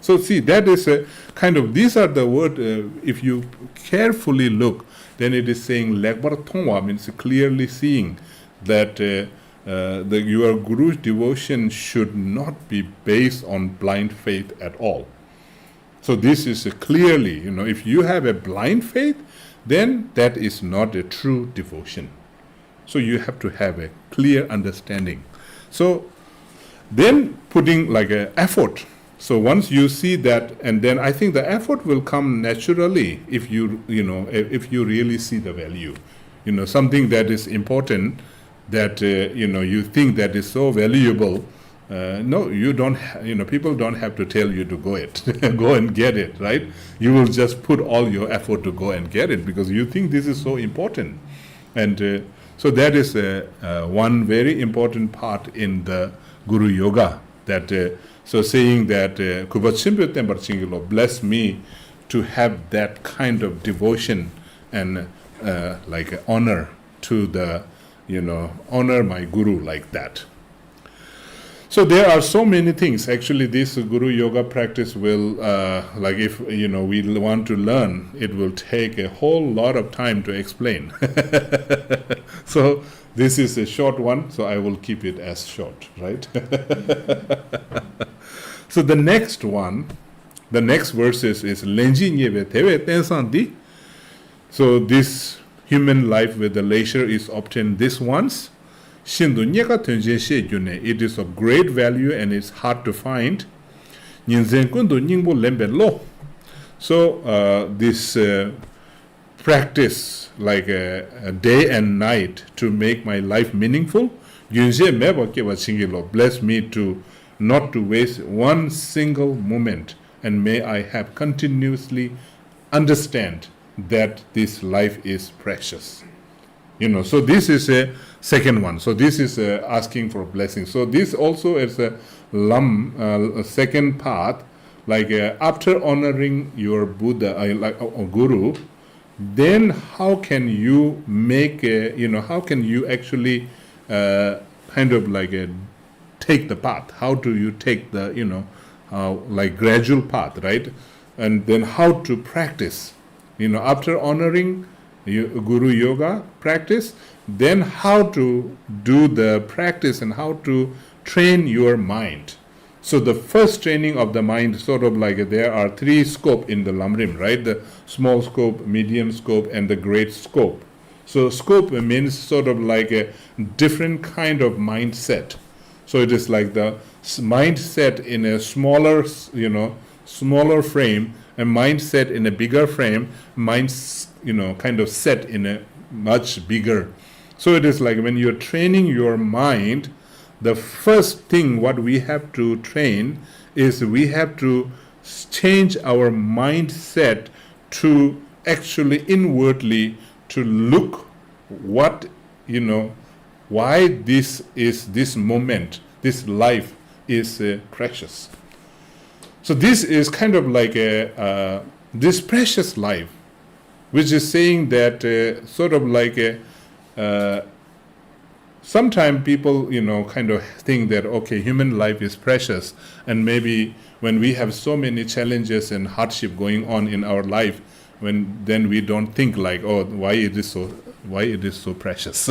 So see, that is a kind of, these are the word, if you carefully look, then it is saying, Lekbar Tongwa means clearly seeing that your Guru's devotion should not be based on blind faith at all. So this is clearly, if you have a blind faith, then that is not a true devotion. So you have to have a clear understanding. So then putting like an effort. So once you see that, and then I think the effort will come naturally if you really see the value. Something that is important, that you think that is so valuable. No, you don't. People don't have to tell you to go and get it, right? You will just put all your effort to go and get it because you think this is so important, and so that is one very important part in the Guru Yoga. That so saying that bless me to have that kind of devotion and like honor to the honor my Guru like that. So there are so many things. Actually, this Guru Yoga practice will, like if we want to learn, it will take a whole lot of time to explain. So this is a short one, so I will keep it as short, right? So the next one, the next verses is Lenji Nyebe Tewe Tensandi. So this human life with the leisure is obtained this once. It is of great value and it's hard to find. So this practice like a day and night to make my life meaningful. Bless me to not to waste one single moment, and may I have continuously understand that this life is precious. So this is a second one. So this is asking for blessing. So this also is a second path, like after honoring your Buddha, or Guru, then how can you make how can you actually kind of like take the path? How do you take the like gradual path, right? And then how to practice, after honoring Guru Yoga practice, then how to do the practice and how to train your mind. So the first training of the mind, sort of like there are three scope in the lamrim, right? The small scope, medium scope, and the great scope. So scope means sort of like a different kind of mindset. So it is like the mindset in a smaller frame, a mindset in a bigger frame, minds, kind of set in a much bigger. So it is like when you're training your mind, the first thing what we have to train is we have to change our mindset to actually inwardly to look what, why this moment, this life is precious. So this is kind of like this precious life, which is saying that sort of like sometimes people, kind of think that, okay, human life is precious, and maybe when we have so many challenges and hardship going on in our life, then we don't think like, oh, why it is so precious,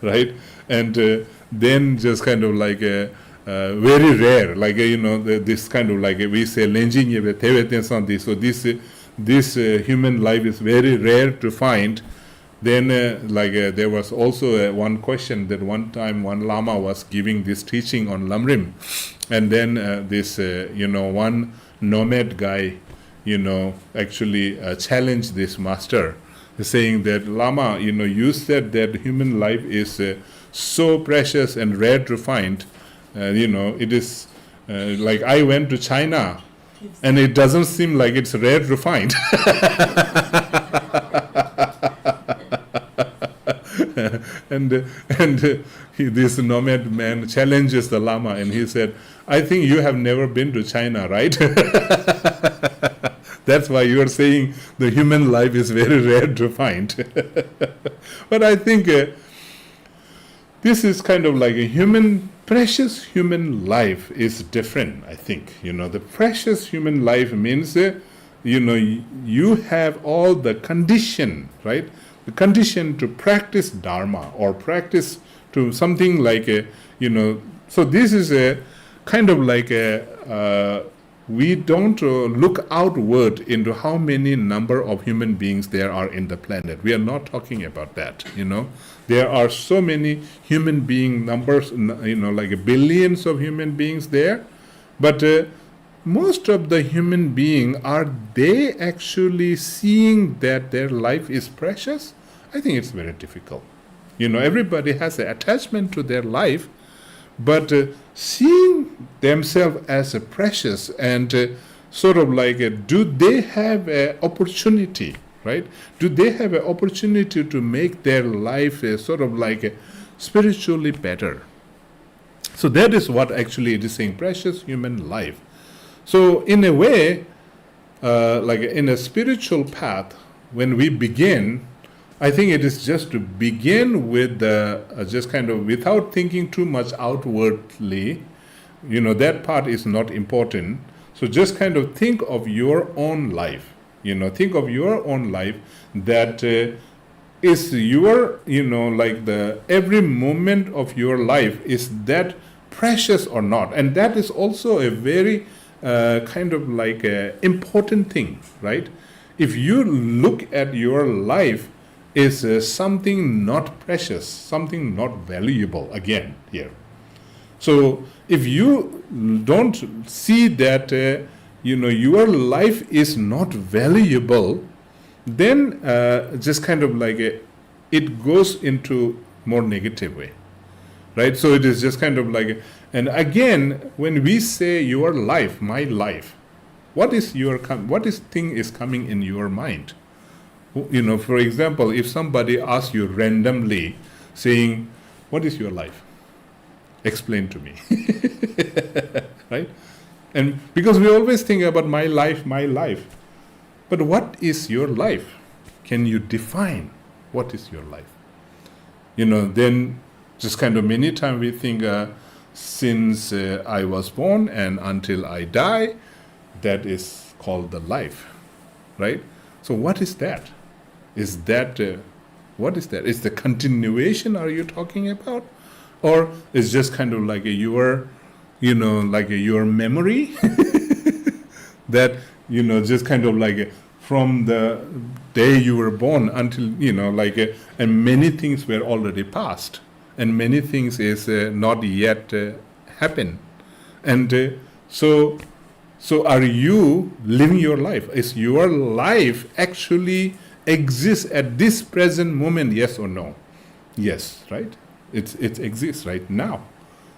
right? And then just kind of like very rare, like this kind of like we say, so this human life is very rare to find. Then there was also one question that one time one Lama was giving this teaching on lamrim, and then this one nomad guy actually challenged this master, saying that, Lama, you said that human life is so precious and rare to find. It is like I went to China and it doesn't seem like it's rare to find. and this nomad man challenges the Lama, and he said, I think you have never been to China, right? That's why you are saying the human life is very rare to find. But I think this is kind of like precious human life is different, I think. The precious human life means, you have all the condition, right? The condition to practice Dharma or practice to something like so this is a kind of like we don't look outward into how many number of human beings there are in the planet. We are not talking about that, There are so many human being numbers, like billions of human beings there. But most of the human beings, are they actually seeing that their life is precious? I think it's very difficult. Everybody has an attachment to their life, but seeing themselves as precious and sort of like, do they have an opportunity, right? Do they have an opportunity to make their life sort of like spiritually better? So that is what actually it is saying, precious human life. So in a way, like in a spiritual path, when we begin, I think it is just to begin with just kind of without thinking too much outwardly, that part is not important. So just kind of think of your own life, think of your own life that is your, like every moment of your life, is that precious or not? And that is also a very kind of like important thing, right? If you look at your life is something not precious, something not valuable, again here. So if you don't see that your life is not valuable, then just kind of like it goes into more negative way, right? So it is just kind of like, and again, when we say your life, my life, what is thing is coming in your mind? For example, if somebody asks you randomly, saying, "What is your life? Explain to me." Right? And because we always think about my life. But what is your life? Can you define what is your life? Then just kind of many times we think, since I was born and until I die, that is called the life, right? So what is that? What is that? Is the continuation are you talking about? Or is just kind of like your memory that, just kind of like from the day you were born until, and many things were already past and many things is not yet happen. And so are you living your life? Is your life actually exists at this present moment, yes or no? Yes, right? It exists right now.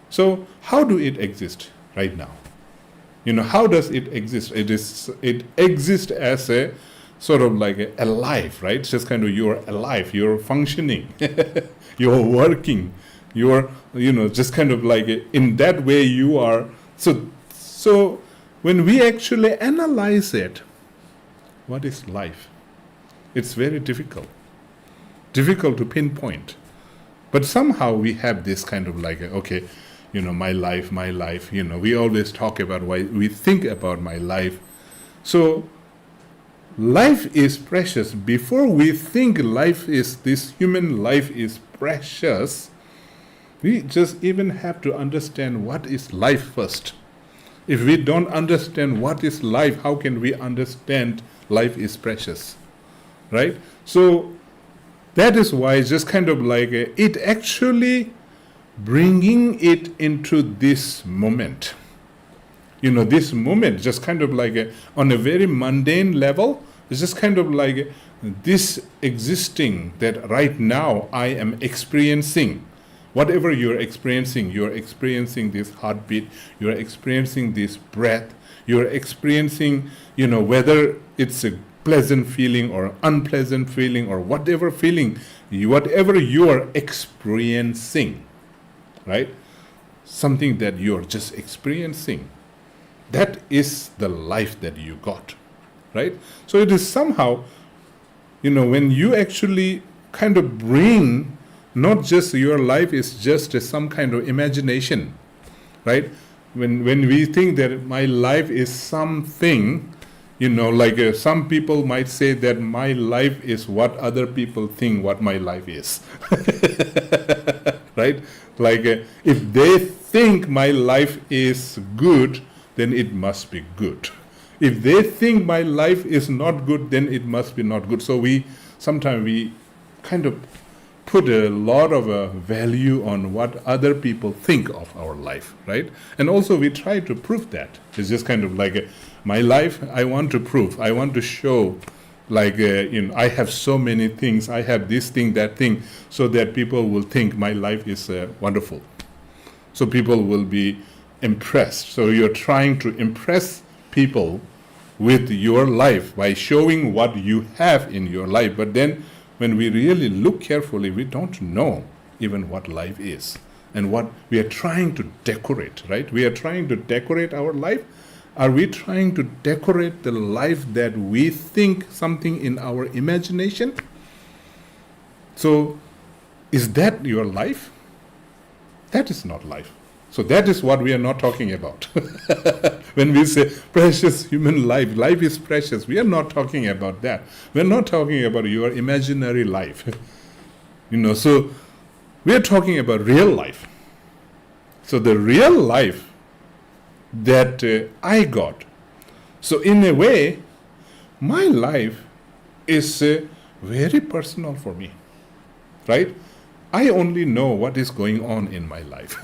So how do it exist right now? How does it exist? It exists as a sort of like alive, right? It's just kind of you're alive, you're functioning, you're working, you're just kind of like in that way you are. So when we actually analyze it, what is life? It's very difficult to pinpoint. But somehow we have this kind of like, okay, my life, we always talk about why we think about my life. So life is precious. Before we think this human life is precious, we just even have to understand what is life first. If we don't understand what is life, how can we understand life is precious, right? So that is why it's just kind of like it actually bringing it into this moment. This moment, just kind of like on a very mundane level, it's just kind of like this existing that right now I am experiencing. Whatever you're experiencing this heartbeat, you're experiencing this breath, you're experiencing, whether it's a pleasant feeling or unpleasant feeling or whatever feeling, whatever you are experiencing, right? Something that you're just experiencing. That is the life that you got, right? So it is somehow, when you actually kind of bring, not just your life is just some kind of imagination, right? When we think that my life is something, like some people might say that my life is what other people think what my life is. Right? Like if they think my life is good, then it must be good. If they think my life is not good, then it must be not good. So sometimes we kind of put a lot of value on what other people think of our life, right? And also we try to prove that. It's just kind of like my life, I want to prove, I want to show, like, I have so many things, I have this thing, that thing, so that people will think my life is wonderful. So people will be impressed. So you're trying to impress people with your life by showing what you have in your life. But then when we really look carefully, we don't know even what life is and what we are trying to decorate, right? We are trying to decorate our life. Are we trying to decorate the life that we think something in our imagination? So is that your life? That is not life. So that is what we are not talking about. When we say precious human life, life is precious, we are not talking about that. We are not talking about your imaginary life. So we are talking about real life. So the real life that I got. So in a way, my life is very personal for me, right? I only know what is going on in my life.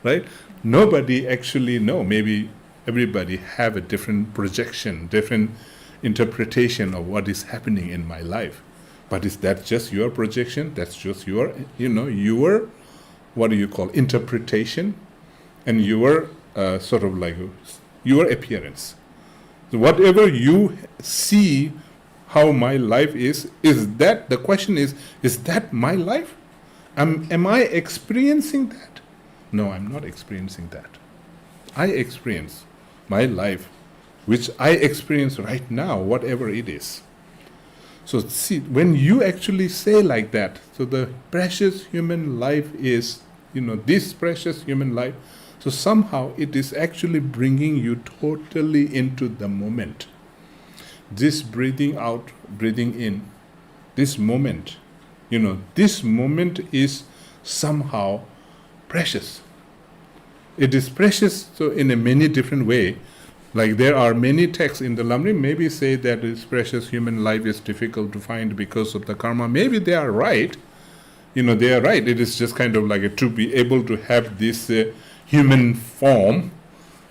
Right? Nobody actually know. Maybe everybody have a different projection, different interpretation of what is happening in my life. But is that just your projection? That's just your, your, what do you call, interpretation, and your sort of like your appearance. So whatever you see, how my life is that, the question is that my life? Am I experiencing that? No, I'm not experiencing that. I experience my life, which I experience right now, whatever it is. So see, when you actually say like that, so the precious human life is, this precious human life, so somehow it is actually bringing you totally into the moment. This breathing out, breathing in, this moment, this moment is somehow precious. It is precious, so in a many different way. Like there are many texts in the lamrim maybe say that this precious human life is difficult to find because of the karma. Maybe they are right. They are right. It is just kind of like to be able to have this human form,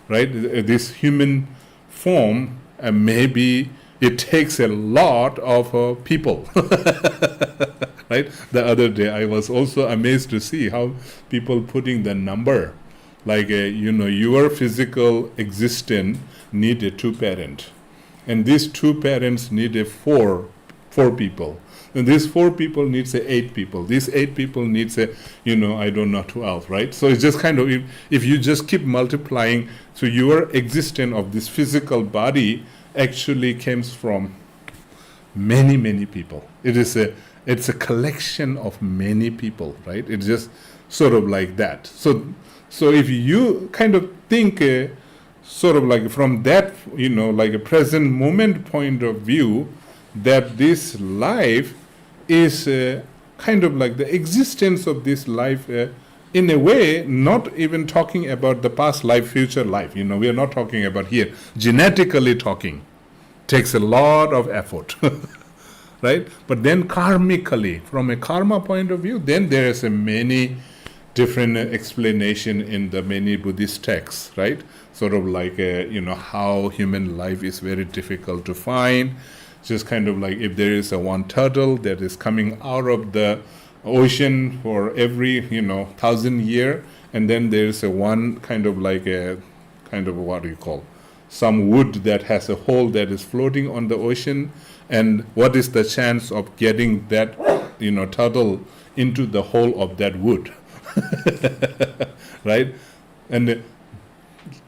right? This human form, maybe it takes a lot of people. Right? The other day I was also amazed to see how people putting the number, like your physical existence need a 2 parent, and these 2 parents need a 4 people, and these 4 people needs a 8 people, these 8 people needs a I don't know 12, right? So it's just kind of, if you just keep multiplying, so your existence of this physical body actually comes from many people. It's a collection of many people, right? It's just sort of like that. So if you kind of think sort of like from that, like a present moment point of view, that this life is kind of like the existence of this life, in a way, not even talking about the past life, future life. We are not talking about here. Genetically talking takes a lot of effort. Right? But then karmically, from a karma point of view, then there is a many different explanation in the many Buddhist texts, right? Sort of like, how human life is very difficult to find. Just kind of like if there is a one turtle that is coming out of the ocean for every, 1,000 years, and then there is a one kind of like a, kind of what do you call, some wood that has a hole that is floating on the ocean, and what is the chance of getting that, turtle into the hole of that wood? Right? And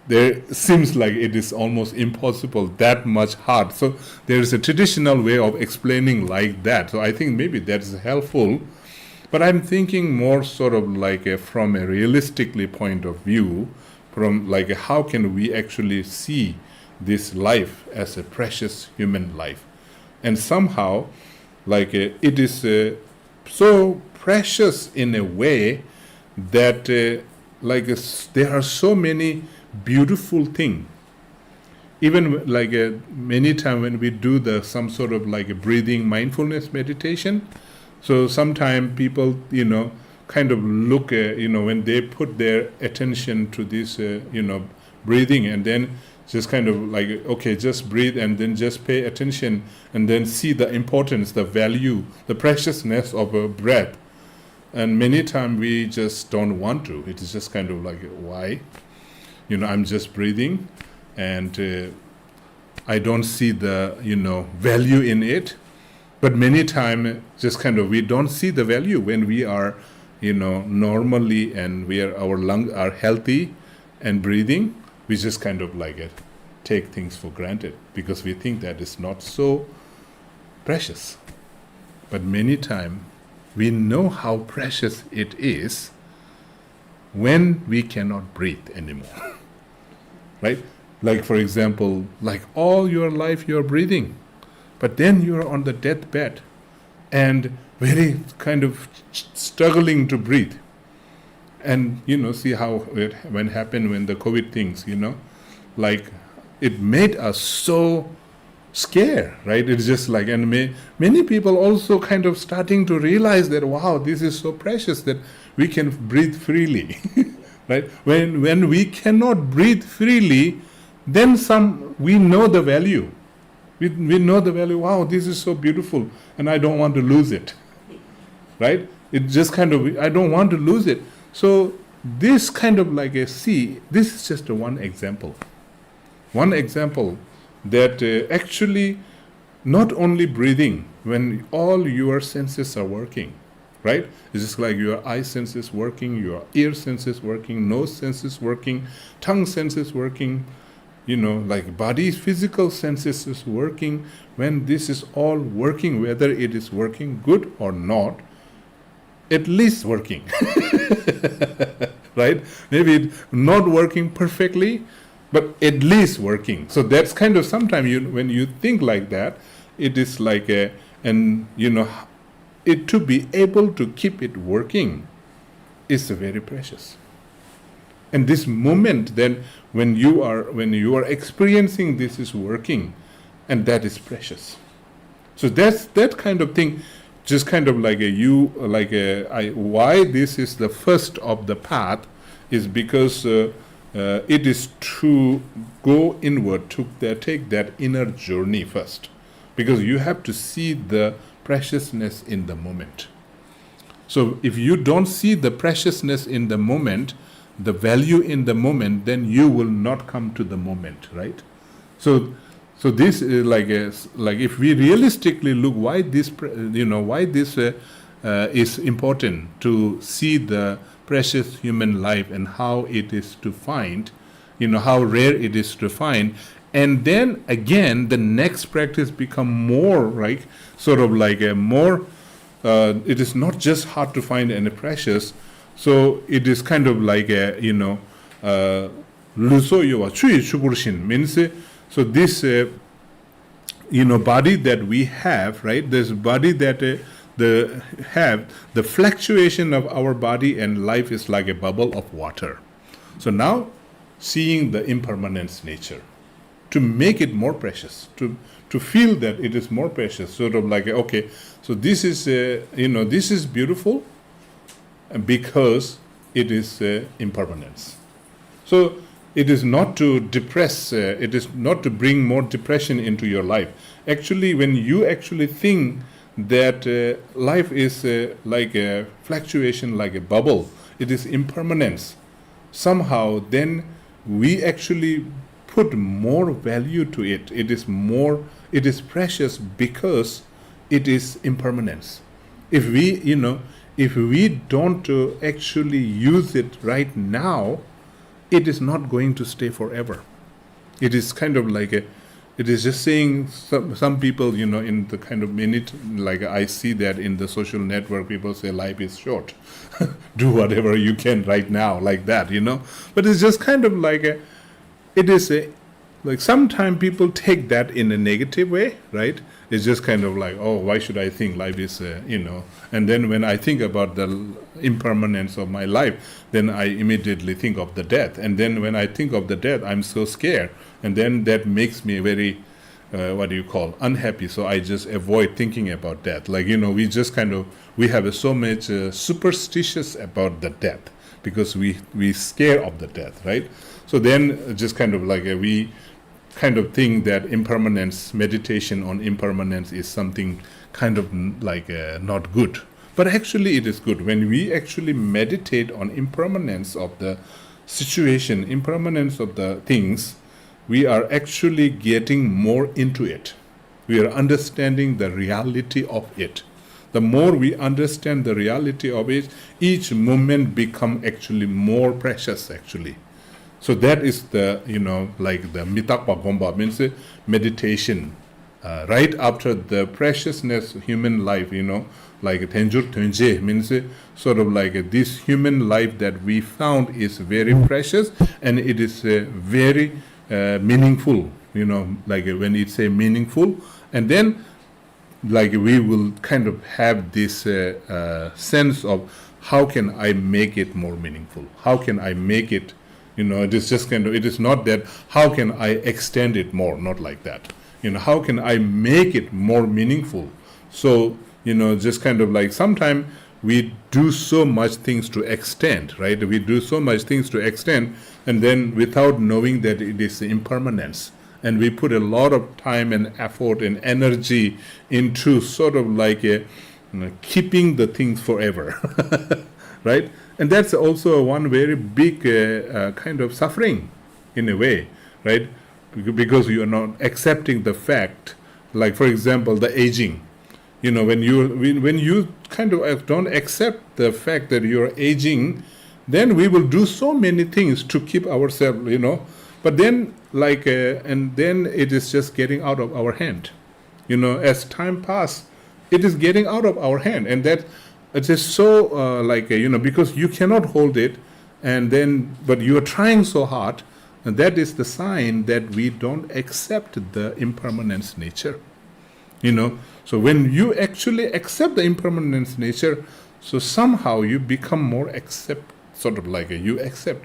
there seems like it is almost impossible, that much hard. So there is a traditional way of explaining like that. So I think maybe that is helpful. But I'm thinking more sort of like from a realistically point of view, from like how can we actually see this life as a precious human life. And somehow, like it is so precious in a way that there are so many beautiful things. Even like many times when we do some sort of like a breathing mindfulness meditation, so sometimes people, kind of look, when they put their attention to this, breathing, and then just kind of like, okay, just breathe and then just pay attention and then see the importance, the value, the preciousness of a breath. And many times we just don't want to. It is just kind of like, why? I'm just breathing and I don't see the, value in it. But many times just kind of we don't see the value when we are, normally, and our lungs are healthy and breathing. We just kind of like take things for granted because we think that it's not so precious. But many times we know how precious it is when we cannot breathe anymore. Right? Like, for example, like all your life you're breathing, but then you're on the deathbed and very kind of struggling to breathe. And, see how it happened when the COVID things, like it made us so scared, right? It's just like, and many people also kind of starting to realize that, wow, this is so precious that we can breathe freely, right? When we cannot breathe freely, then we know the value. We know the value, wow, this is so beautiful, and I don't want to lose it, right? It just kind of, I don't want to lose it. So this kind of like this is just one example. One example that actually not only breathing, when all your senses are working, right? It's just like your eye senses working, your ear senses working, nose senses working, tongue senses working, like body's physical senses is working. When this is all working, whether it is working good or not, at least working, right? Maybe it's not working perfectly, but at least working. So that's kind of sometimes when you think like that, it is like it to be able to keep it working is very precious. And this moment then when you are experiencing this is working, and that is precious. So that's that kind of thing, just kind of like why this is the first of the path is because it is to go inward, to take that inner journey first, because you have to see the preciousness in the moment. So if you don't see the preciousness in the moment, the value in the moment, then you will not come to the moment, right? So this is like if we realistically look why this is important to see the precious human life and how it is to find, how rare it is to find, and then again the next practice become more like sort of like a more. It is not just hard to find any precious. So it is kind of like a, luso yowa chui shuburshin means, so this, body that we have, right? This body that the fluctuation of our body and life is like a bubble of water. So now seeing the impermanence nature, to make it more precious, to feel that it is more precious, sort of like, okay, so this is, this is beautiful, because it is impermanence. So it is not to depress, it is not to bring more depression into your life. Actually, when you actually think that life is like a fluctuation, like a bubble, it is impermanence, somehow then we actually put more value to it. It is precious because it is impermanence. If we don't actually use it right now, it is not going to stay forever. It is kind of like it is just saying some people, in the kind of minute, like I see that in the social network, people say life is short. Do whatever you can right now, like that, But it's just kind of like like sometimes people take that in a negative way, right? It's just kind of like, oh, why should I think life is, And then when I think about the impermanence of my life, then I immediately think of the death. And then when I think of the death, I'm so scared. And then that makes me very, unhappy. So I just avoid thinking about death. Like, we just we have so much superstitious about the death because we scare of the death, right? So then just kind of like we kind of think that impermanence, meditation on impermanence is something kind of like not good. But actually it is good. When we actually meditate on impermanence of the situation, impermanence of the things, we are actually getting more into it. We are understanding the reality of it. The more we understand the reality of it, each moment become actually more precious actually. So that is the, like the mitakpa gomba means meditation. Right after the preciousness human life, like tenjur tenje means sort of like this human life that we found is very precious and it is very meaningful, like when it say meaningful, and then like we will kind of have this sense of how can I make it more meaningful? How can I make it, it is just kind of, it is not that how can I extend it more, not like that. How can I make it more meaningful? So, just kind of like sometimes we do so much things to extend, right? We do so much things to extend, and then without knowing that it is impermanence. And we put a lot of time and effort and energy into sort of like keeping the things forever, right? And that's also one very big kind of suffering in a way, right? Because you are not accepting the fact, like for example, the aging. When you kind of don't accept the fact that you're aging, then we will do so many things to keep ourselves, but then and then it is just getting out of our hand. As time passes, it is getting out of our hand, and that it is so because you cannot hold it, but you are trying so hard, and that is the sign that we don't accept the impermanence nature. So when you actually accept the impermanence nature, so somehow you become more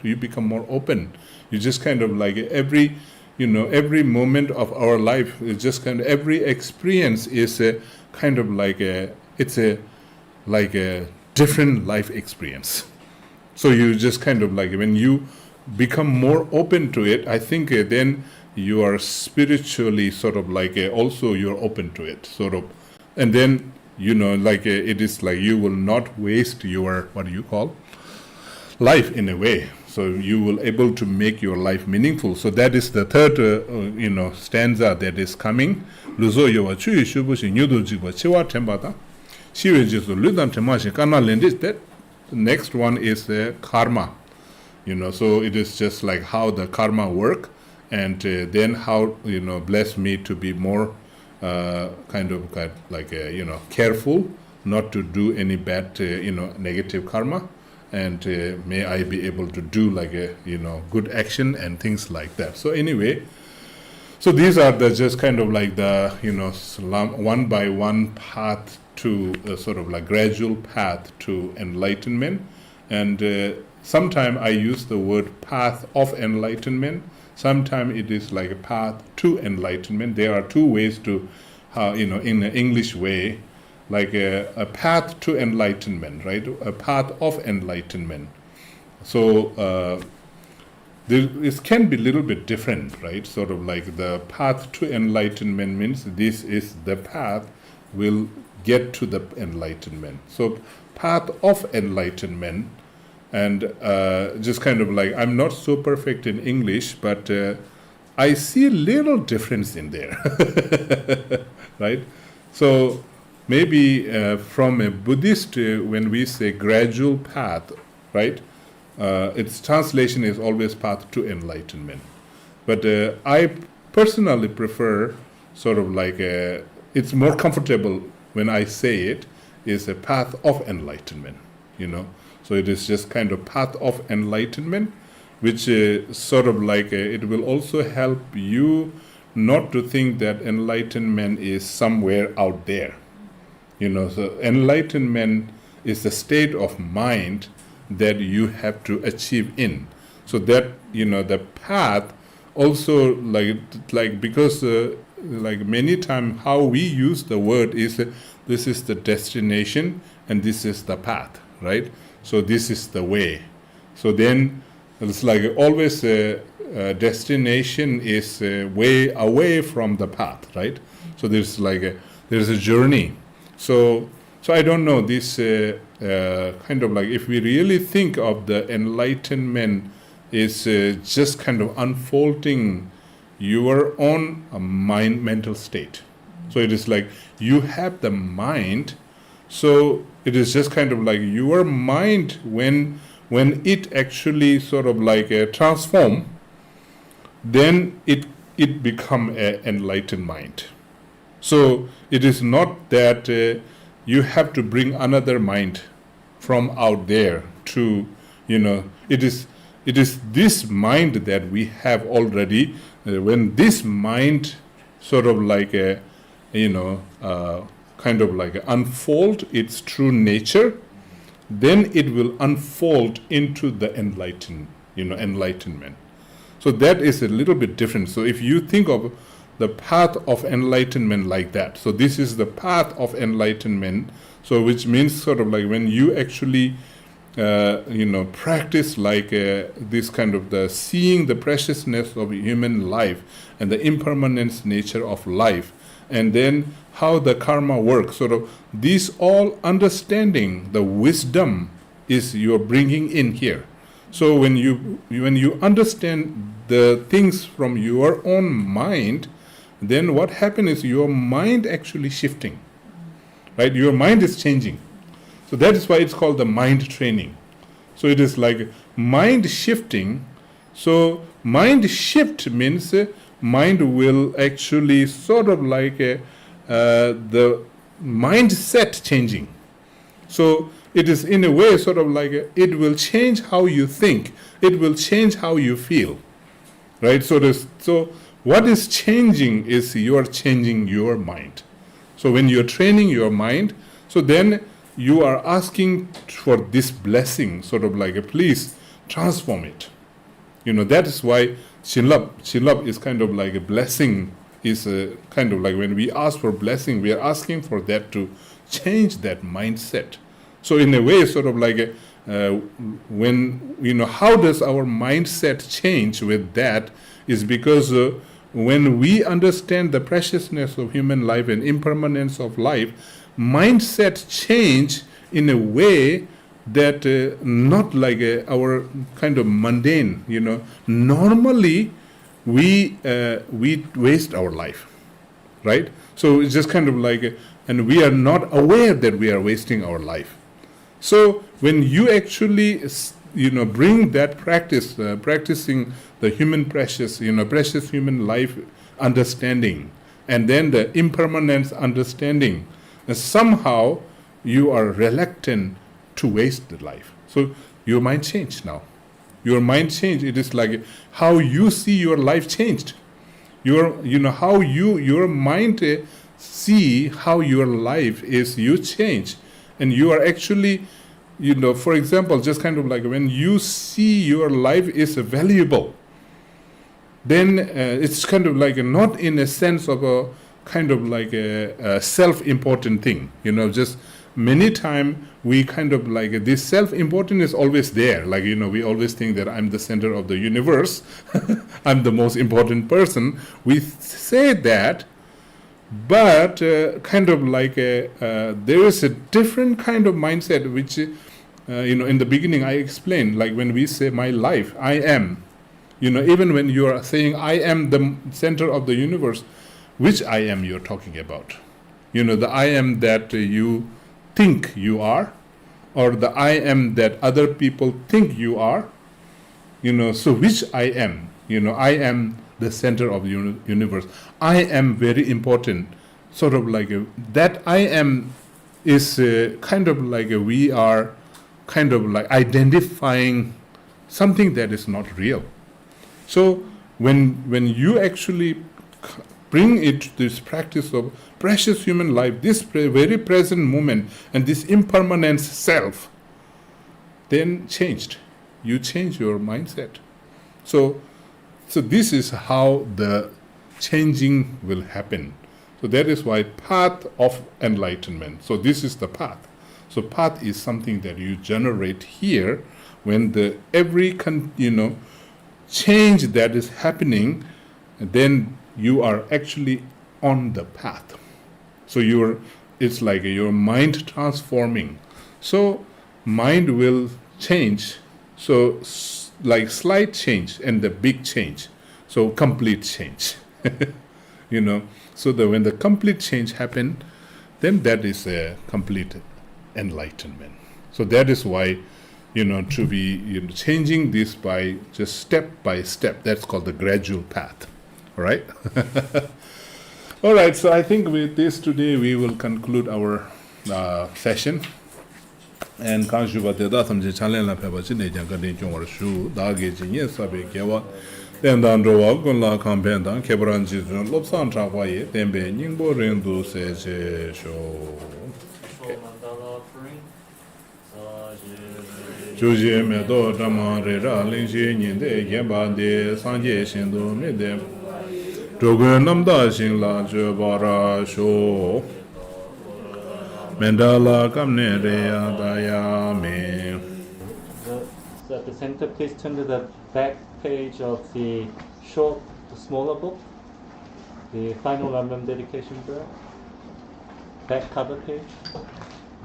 you become more open. You just kind of every moment of our life is just kind of, every experience is a kind of it's a different life experience. So you just kind of when you become more open to it, I think then you are spiritually also you're open to it, and then it is you will not waste your, what do you call, life in a way. So you will able to make your life meaningful. So that is the third stanza that is coming. That next one is karma. So it is just like how the karma work, and then how bless me to be more careful not to do any bad negative karma, and may I be able to do good action and things like that. So anyway, so these are the just kind of the one by one path to gradual path to enlightenment. And sometimes I use the word path of enlightenment. Sometimes it is like a path to enlightenment. There are two ways to, in an English way, like a path to enlightenment, right? A path of enlightenment. So it can be a little bit different, right? The path to enlightenment means this is the path will get to the enlightenment. So path of enlightenment. And just kind of I'm not so perfect in English, but I see a little difference in there, right? So maybe from a Buddhist, when we say gradual path, right, its translation is always path to enlightenment. But I personally prefer it's more comfortable when I say it is a path of enlightenment, So it is just kind of path of enlightenment, which it will also help you not to think that enlightenment is somewhere out there. So enlightenment is the state of mind that you have to achieve in. So that, the path also because many times how we use the word is this is the destination and this is the path, right? So this is the way. So then it's always a destination is way away from the path, right? So there's there's a journey. So I don't know, this kind of if we really think of the enlightenment is just kind of unfolding your own mental state. So it is you have the mind. So it is just kind of your mind when it actually transform, then it become an enlightened mind. So it is not that you have to bring another mind from out there to, it is this mind that we have already. When this mind unfold its true nature, then it will unfold into the enlightenment. So that is a little bit different. So if you think of the path of enlightenment like that, so this is the path of enlightenment. So which means when you actually practice this kind of the seeing the preciousness of human life and the impermanence nature of life, and then how the karma works. These all understanding, the wisdom is you're bringing in here. So when you understand the things from your own mind, then what happens is your mind actually shifting, right? Your mind is changing. So that is why it's called the mind training. So it is like mind shifting. So mind shift means mind will actually sort of like the mindset changing. So it is in a way sort of like it will change how you think. It will change how you feel, right? So what is changing is you are changing your mind. So when you're training your mind, so then you are asking for this blessing, sort of like please transform it. That is why Shinlab is kind of like a blessing, is a kind of like when we ask for blessing, we are asking for that to change that mindset. So in a way, sort of like when, how does our mindset change with that is because when we understand the preciousness of human life and impermanence of life, mindset change in a way that not like our kind of mundane, normally we waste our life, right? So it's just kind of like, and we are not aware that we are wasting our life. So when you actually, bring that practice, practicing the human precious human life understanding, and then the impermanence understanding, somehow you are reluctant to waste the life. So your mind changed now. Your mind changed. It is like how you see your life changed. How your mind see how your life is, you change. And you are actually, for example, just kind of like when you see your life is valuable, then it's kind of like not in a sense of a kind of like a self-important thing. Just many times we kind of like this self-important is always there. Like, we always think that I'm the center of the universe. I'm the most important person. We say that, but kind of like there is a different kind of mindset which, in the beginning I explained, like when we say my life, I am, even when you are saying I am the center of the universe, which I am you're talking about? The I am that you think you are, or the I am that other people think you are, so which I am? I am the center of the universe. I am very important. Sort of like that I am is kind of like we are kind of like identifying something that is not real. So when you actually bring it to this practice of precious human life, this very present moment and this impermanent self, then changed. You change your mindset. So this is how the changing will happen. So that is why path of enlightenment. So this is the path. So path is something that you generate here when every change that is happening, then you are actually on the path. So it's like your mind transforming. So mind will change. So like slight change and the big change. So complete change. So that when the complete change happen, then that is a complete enlightenment. So that is why, to be changing this by just step by step, that's called the gradual path. All right? All right, so I think with this today we will conclude our session. And Kanshuba Teda Samji Chalen La Peba Chine Jangadin Chongwar Shu, Dagi Jinye Sabi Kewa, Dendan Drowa, Gunla Kampendan, Kebran Jizun, Lopsan Chakwaye, Tembe, Ningbo Rendu Seche Sho. Chuji Medo Dama Rera, Lingshi Ninde, Yemba de Sanje Shindu Mide, Drogun Namda Shingla Jubara Sho. Mandala Kamne Rea Daya Me. So at the center, please turn to the back page of the the smaller book, the final lamrim dedication prayer. Back cover page,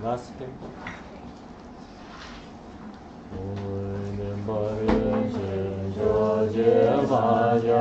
last page. Za Choeje Rinpoche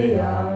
Ye